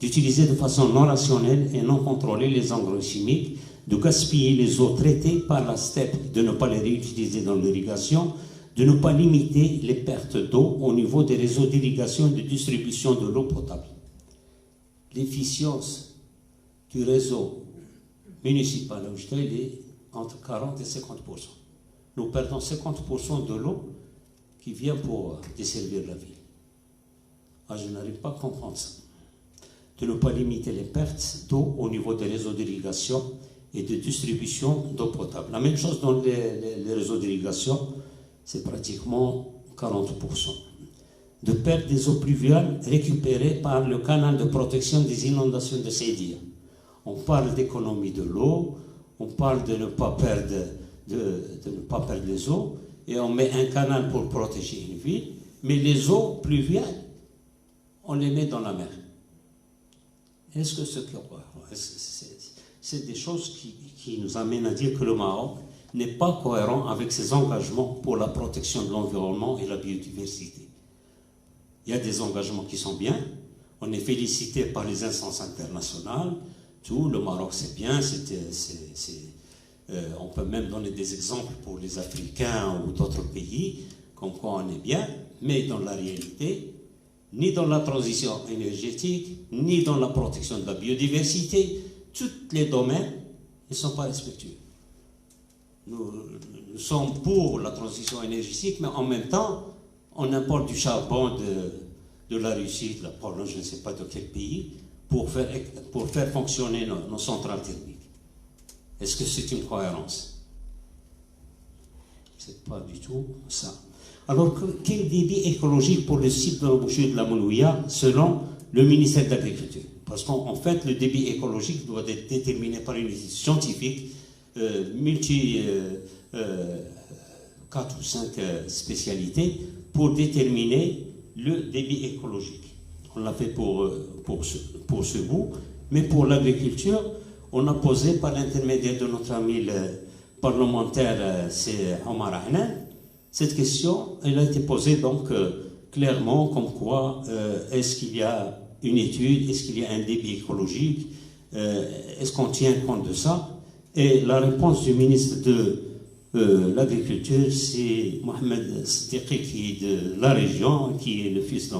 D'utiliser de façon non rationnelle et non contrôlée les engrais chimiques, de gaspiller les eaux traitées par la steppe, de ne pas les réutiliser dans l'irrigation, de ne pas limiter les pertes d'eau au niveau des réseaux d'irrigation et de distribution de l'eau potable. L'efficience du réseau municipal est entre 40 et 50%. Nous perdons 50% de l'eau qui vient pour desservir la ville. Je n'arrive pas à comprendre ça. De ne pas limiter les pertes d'eau au niveau des réseaux d'irrigation et de distribution d'eau potable. La même chose dans les réseaux d'irrigation, c'est pratiquement 40%. De perte des eaux pluviales récupérées par le canal de protection des inondations de Seydia. On parle d'économie de l'eau, on parle de ne pas perdre les eaux, et on met un canal pour protéger une ville, mais les eaux pluviales, on les met dans la mer. Est-ce que c'est des choses qui nous amènent à dire que le Maroc n'est pas cohérent avec ses engagements pour la protection de l'environnement et la biodiversité? Il y a des engagements qui sont bien, on est félicité par les instances internationales, tout, le Maroc c'est bien, on peut même donner des exemples pour les Africains ou d'autres pays, comme quoi on est bien, mais dans la réalité, ni dans la transition énergétique, ni dans la protection de la biodiversité, tous les domaines ne sont pas respectueux. Nous sommes pour la transition énergétique, mais en même temps, on importe du charbon de la Russie, de la Pologne, je ne sais pas de quel pays, pour faire fonctionner nos centrales thermiques. Est-ce que c'est une cohérence? C'est pas du tout ça. Alors, quel débit écologique pour le site de l'embouchure de la Monouia selon le ministère de l'Agriculture? Parce qu'en fait, le débit écologique doit être déterminé par une étude scientifique, 4 ou 5 spécialités, pour déterminer le débit écologique. On l'a fait pour ce bout, mais pour l'agriculture, on a posé par l'intermédiaire de notre ami parlementaire, c'est Omar Ahnan, cette question, elle a été posée donc clairement comme quoi est-ce qu'il y a une étude, est-ce qu'il y a un débit écologique, est-ce qu'on tient compte de ça? Et la réponse du ministre de l'Agriculture, c'est Mohamed Siddiqui, qui est de la région, qui est le fils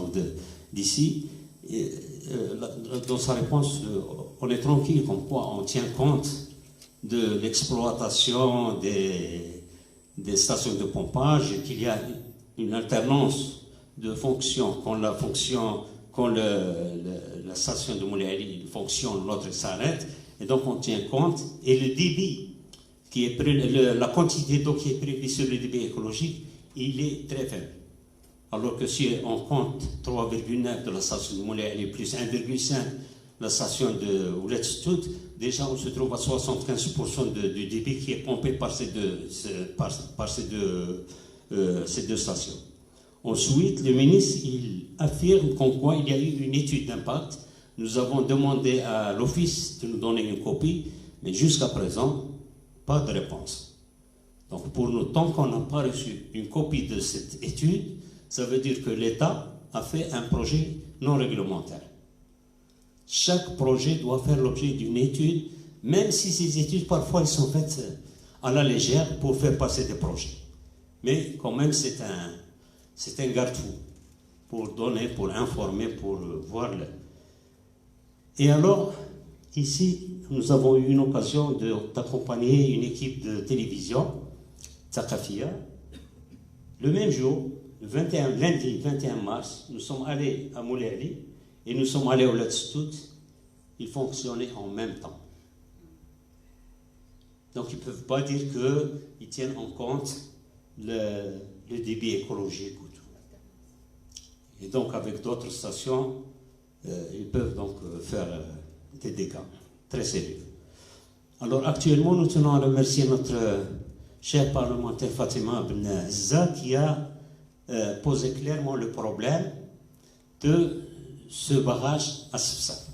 d'ici. Dans sa réponse, on est tranquille, comme quoi on tient compte de l'exploitation des stations de pompage, qu'il y a une alternance de fonctions. Quand la station de Moulay Ali fonctionne, l'autre s'arrête, et donc on tient compte. Et le débit, la quantité d'eau qui est prévue sur le débit écologique, il est très faible. Alors que si on compte 3,9 de la station de Moulay Ali plus 1,5 la station de Oulet-Stout, déjà on se trouve à 75% du débit qui est pompé par ces deux stations. Ensuite, le ministre il affirme qu'en quoi il y a eu une étude d'impact. Nous avons demandé à l'office de nous donner une copie, mais jusqu'à présent, pas de réponse. Donc pour nous, tant qu'on n'a pas reçu une copie de cette étude, ça veut dire que l'État a fait un projet non réglementaire. Chaque projet doit faire l'objet d'une étude, même si ces études, parfois, elles sont faites à la légère pour faire passer des projets. Mais quand même, c'est un garde-fou pour donner, pour informer, pour voir. Et alors, ici, nous avons eu une occasion d'accompagner une équipe de télévision, Thaqafia. Le même jour, lundi 21 mars, nous sommes allés à Moulay Ali et nous sommes allés au Oulet-Stout. Ils fonctionnaient en même temps. Donc ils ne peuvent pas dire qu'ils tiennent en compte le débit écologique ou tout. Et donc avec d'autres stations, ils peuvent donc faire des dégâts très sérieux. Alors actuellement, nous tenons à remercier notre chère parlementaire Fatima Ben Azza qui a posait clairement le problème de ce barrage à Sfsaf.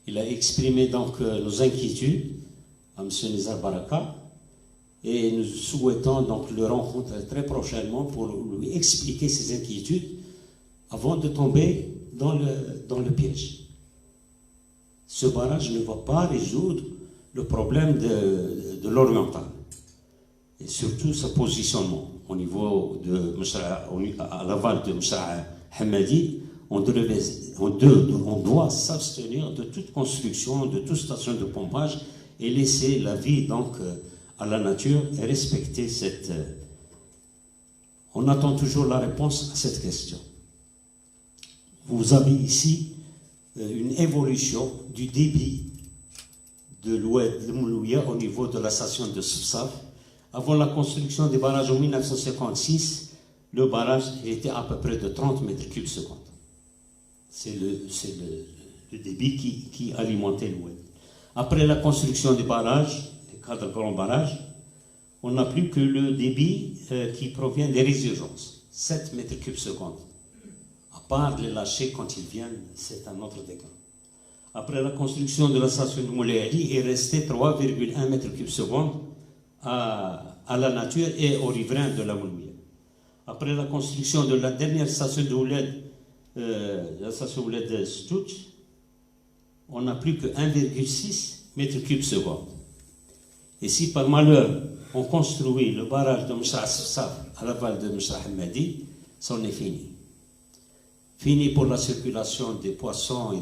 Il a exprimé donc nos inquiétudes à M. Nizar Baraka et nous souhaitons donc le rencontrer très prochainement pour lui expliquer ses inquiétudes avant de tomber dans le piège. Ce barrage ne va pas résoudre le problème de l'oriental et surtout sa positionnement au niveau de à l'aval de Mshra Hamadi. On doit s'abstenir de toute construction, de toute station de pompage et laisser la vie donc à la nature et respecter cette... On attend toujours la réponse à cette question. Vous avez ici une évolution du débit de l'oued de Moulouya au niveau de la station de Sfsaf. Avant la construction des barrages en 1956, le barrage était à peu près de 30 mètres cubes secondes. C'est le débit qui alimentait l'oued. Après la construction des barrages, les 4 grands barrages, on n'a plus que le débit qui provient des résurgences, 7 mètres cubes secondes. À part les lâchers quand ils viennent, c'est un autre dégât. Après la construction de la station de Mouléali, il restait 3,1 mètres cubes secondes à la nature et aux riverains de la Moulouya. Après la construction de la dernière station de Ouled, la station Ouled de Stouch, on n'a plus que 1,6 mètres cubes secondes. Et si par malheur on construit le barrage de Mshra Sfsaf à l'aval de Mshra Hamadi, c'en est fini. Fini pour la circulation des poissons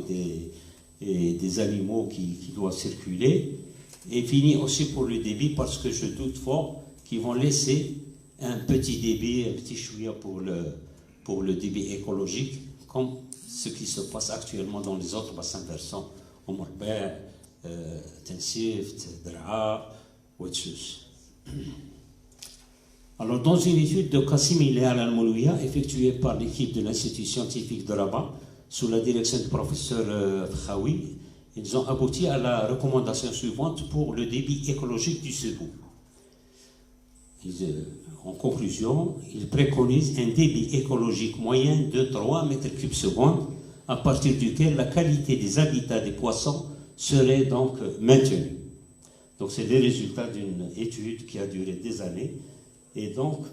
et des animaux qui doivent circuler, et fini aussi pour le débit parce que je doute fort qu'ils vont laisser un petit débit, un petit chouïa pour le débit écologique, comme ce qui se passe actuellement dans les autres bassins versants, au Morber, Tensift, Draa, Ouetsus. Alors, dans une étude de cas similaire à l'Al-Moulouya, effectuée par l'équipe de l'Institut scientifique de Rabat, sous la direction du professeur Khawi, ils ont abouti à la recommandation suivante pour le débit écologique du Sebou. En conclusion, ils préconisent un débit écologique moyen de 3 mètres cubes secondes, à partir duquel la qualité des habitats des poissons serait donc maintenue. Donc, c'est les résultats d'une étude qui a duré des années. Et donc,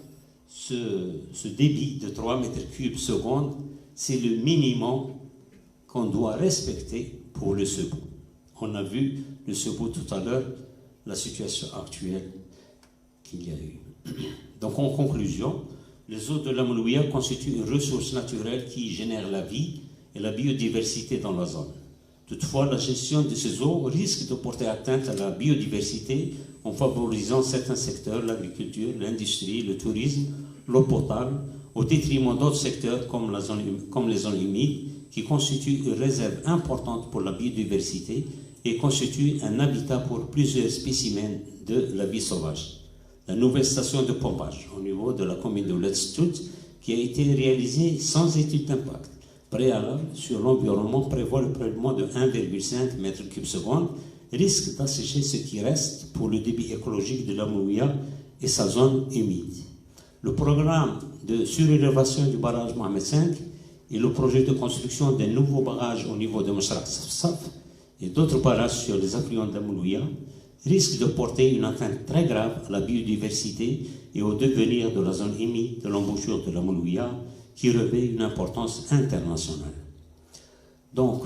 ce débit de 3 mètres cubes secondes, c'est le minimum qu'on doit respecter pour le Sebou. On a vu le Sebou tout à l'heure, la situation actuelle qu'il y a eu. Donc, en conclusion, les eaux de la Moulouya constituent une ressource naturelle qui génère la vie et la biodiversité dans la zone. Toutefois, la gestion de ces eaux risque de porter atteinte à la biodiversité en favorisant certains secteurs, l'agriculture, l'industrie, le tourisme, l'eau potable, au détriment d'autres secteurs comme les zones humides, qui constituent une réserve importante pour la biodiversité et constituent un habitat pour plusieurs spécimens de la vie sauvage. La nouvelle station de pompage au niveau de la commune de Letstout, qui a été réalisée sans étude d'impact préalable sur l'environnement, prévoit le prélèvement de 1,5 m3 seconde, risque d'assécher ce qui reste pour le débit écologique de la Moulouya et sa zone humide. Le programme de surélévation du barrage Mohamed V et le projet de construction d'un nouveau barrage au niveau de Mshra Sfsaf et d'autres barrages sur les affluents de la Moulouya risquent de porter une atteinte très grave à la biodiversité et au devenir de la zone humide de l'embouchure de la Moulouya, qui revêt une importance internationale. Donc,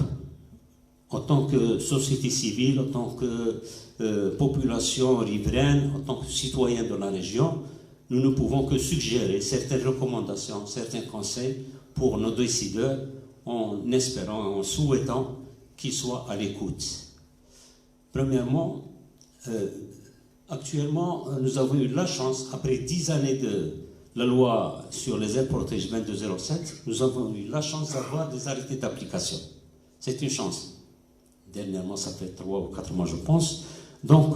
en tant que société civile, en tant que population riveraine, en tant que citoyens de la région, nous ne pouvons que suggérer certaines recommandations, certains conseils pour nos décideurs, en espérant, en souhaitant qu'ils soient à l'écoute. Premièrement, actuellement, nous avons eu la chance, après 10 années de la loi sur les aires protégées 2207, nous avons eu la chance d'avoir des arrêtés d'application. C'est une chance. Dernièrement, ça fait 3 ou 4 mois, je pense. Donc,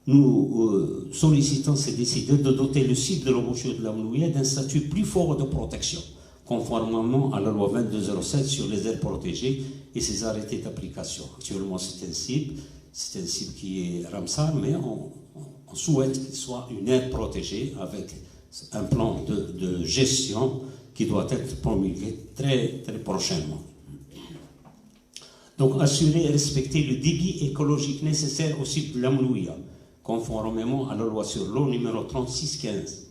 nous sollicitons ces décideurs de doter le site de l'embouchure de la Moulouya d'un statut plus fort de protection, conformément à la loi 2207 sur les aires protégées et ses arrêtés d'application. Actuellement, c'est un site qui est Ramsar, mais on souhaite qu'il soit une aire protégée avec un plan de gestion qui doit être promulgué très, très prochainement. Donc, assurer et respecter le débit écologique nécessaire au site de l'Amlouia, conformément à la loi sur l'eau numéro 3615.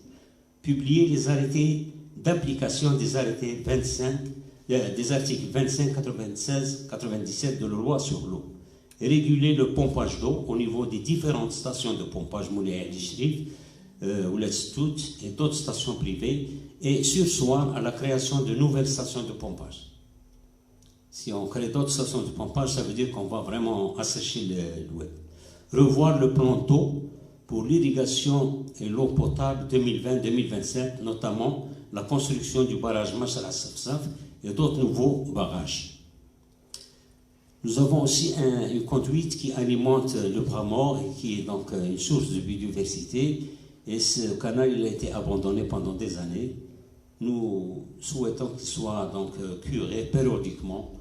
Publier les arrêtés d'application des arrêtés des articles 25, 96, 97 de la loi sur l'eau. Réguler le pompage d'eau au niveau des différentes stations de pompage Moulay El Chrif, Oulet-Stout et d'autres stations privées, et surseoir à la création de nouvelles stations de pompage. Si on crée d'autres stations de pompage, ça veut dire qu'on va vraiment assécher l'oued. Revoir le plan d'eau pour l'irrigation et l'eau potable 2020-2027, notamment la construction du barrage Machar Safsaf et d'autres nouveaux barrages. Nous avons aussi une conduite qui alimente le bras mort et qui est donc une source de biodiversité. Et ce canal il a été abandonné pendant des années. Nous souhaitons qu'il soit donc curé périodiquement,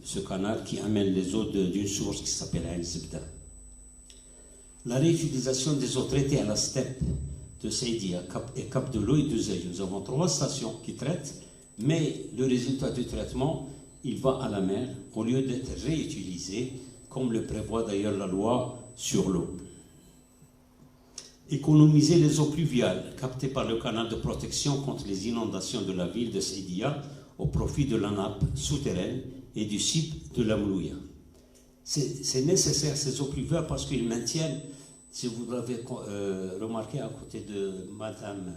ce canal qui amène les eaux d'une source qui s'appelle Ain Zibda. La réutilisation des eaux traitées à la steppe de Seydia et Cap de l'eau et de Zey. Nous avons 3 stations qui traitent, mais le résultat du traitement, il va à la mer au lieu d'être réutilisé, comme le prévoit d'ailleurs la loi sur l'eau. Économiser les eaux pluviales captées par le canal de protection contre les inondations de la ville de Seydia au profit de la nappe souterraine et du site de l'Amlouia. C'est nécessaire ces eaux pluviales parce qu'ils maintiennent, si vous l'avez remarqué à côté de Madame,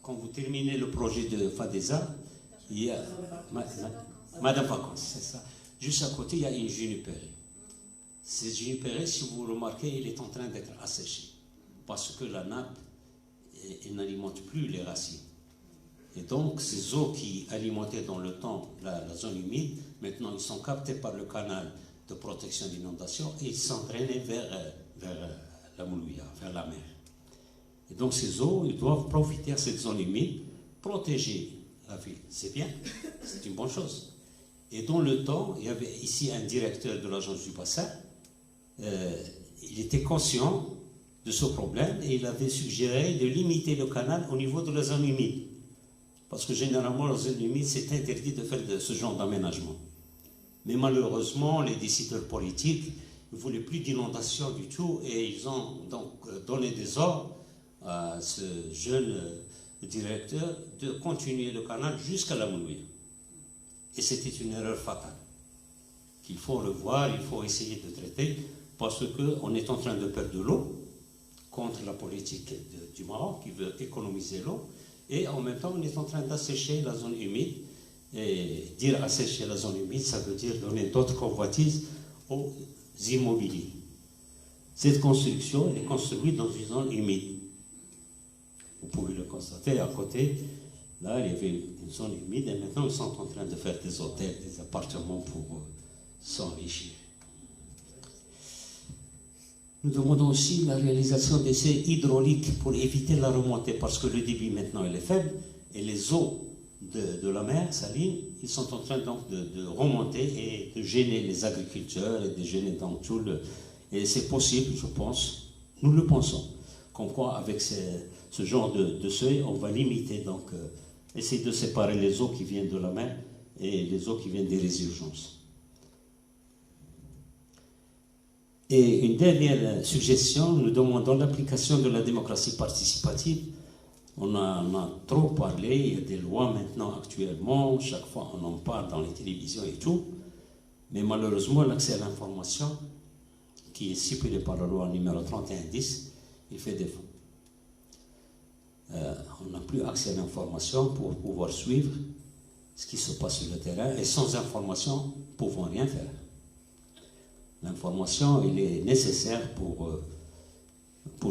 quand vous terminez le projet de Fadeza, il y a Madame Vacances, c'est ça. Juste à côté, il y a une junipérée. Cette junipérée, si vous remarquez, elle est en train d'être asséchée parce que la nappe n'alimente plus les racines. Et donc, ces eaux qui alimentaient dans le temps la zone humide, maintenant, ils sont captés par le canal de protection d'inondation et ils sont drainés vers la Moulouia, vers la mer. Et donc, ces eaux, ils doivent profiter à cette zone humide, protéger la ville. C'est bien, c'est une bonne chose. Et dans le temps, il y avait ici un directeur de l'agence du bassin. Il était conscient de ce problème et il avait suggéré de limiter le canal au niveau de la zone humide. Parce que généralement, la zone humide, c'est interdit de faire ce genre d'aménagement. Mais malheureusement, les décideurs politiques ne voulaient plus d'inondation du tout et ils ont donc donné des ordres à ce jeune directeur de continuer le canal jusqu'à la Moulouia. Et c'était une erreur fatale qu'il faut revoir, il faut essayer de traiter parce qu'on est en train de perdre de l'eau contre la politique du Maroc qui veut économiser l'eau et en même temps on est en train d'assécher la zone humide et dire assécher la zone humide ça veut dire donner d'autres convoitises aux immobiliers. Cette construction elle est construite dans une zone humide. Vous pouvez le constater à côté. Là, il y avait une zone humide et maintenant, ils sont en train de faire des hôtels, des appartements pour s'enrichir. Nous demandons aussi la réalisation d'essais hydrauliques pour éviter la remontée parce que le débit maintenant il est faible et les eaux de la mer saline, ils sont en train donc de remonter et de gêner les agriculteurs et de gêner donc tout le... Et c'est possible, je pense, nous le pensons, comme quoi avec ce genre de seuil, on va limiter donc... essayer de séparer les eaux qui viennent de la mer et les eaux qui viennent des résurgences. Et une dernière suggestion, nous demandons l'application de la démocratie participative. On en a trop parlé, il y a des lois maintenant actuellement, chaque fois on en parle dans les télévisions et tout, mais malheureusement l'accès à l'information, qui est stipulé par la loi numéro 3110, il fait défaut. On n'a plus accès à l'information pour pouvoir suivre ce qui se passe sur le terrain et sans information, nous ne pouvons rien faire. L'information, elle est nécessaire pour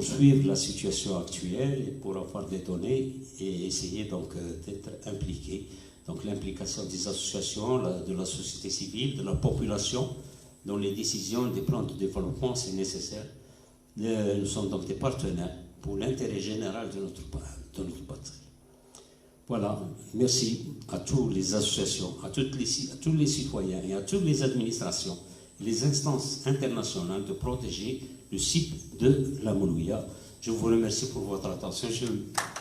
suivre la situation actuelle et pour avoir des données et essayer donc d'être impliqué. Donc l'implication des associations, de la société civile, de la population dans les décisions des plans de développement, c'est nécessaire. Nous sommes donc des partenaires pour l'intérêt général de notre patrie. Voilà, merci à toutes les associations, à tous les citoyens et à toutes les administrations les instances internationales de protéger le site de la Moulouya. Je vous remercie pour votre attention. Je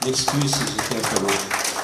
m'excuse si j'étais un peu long.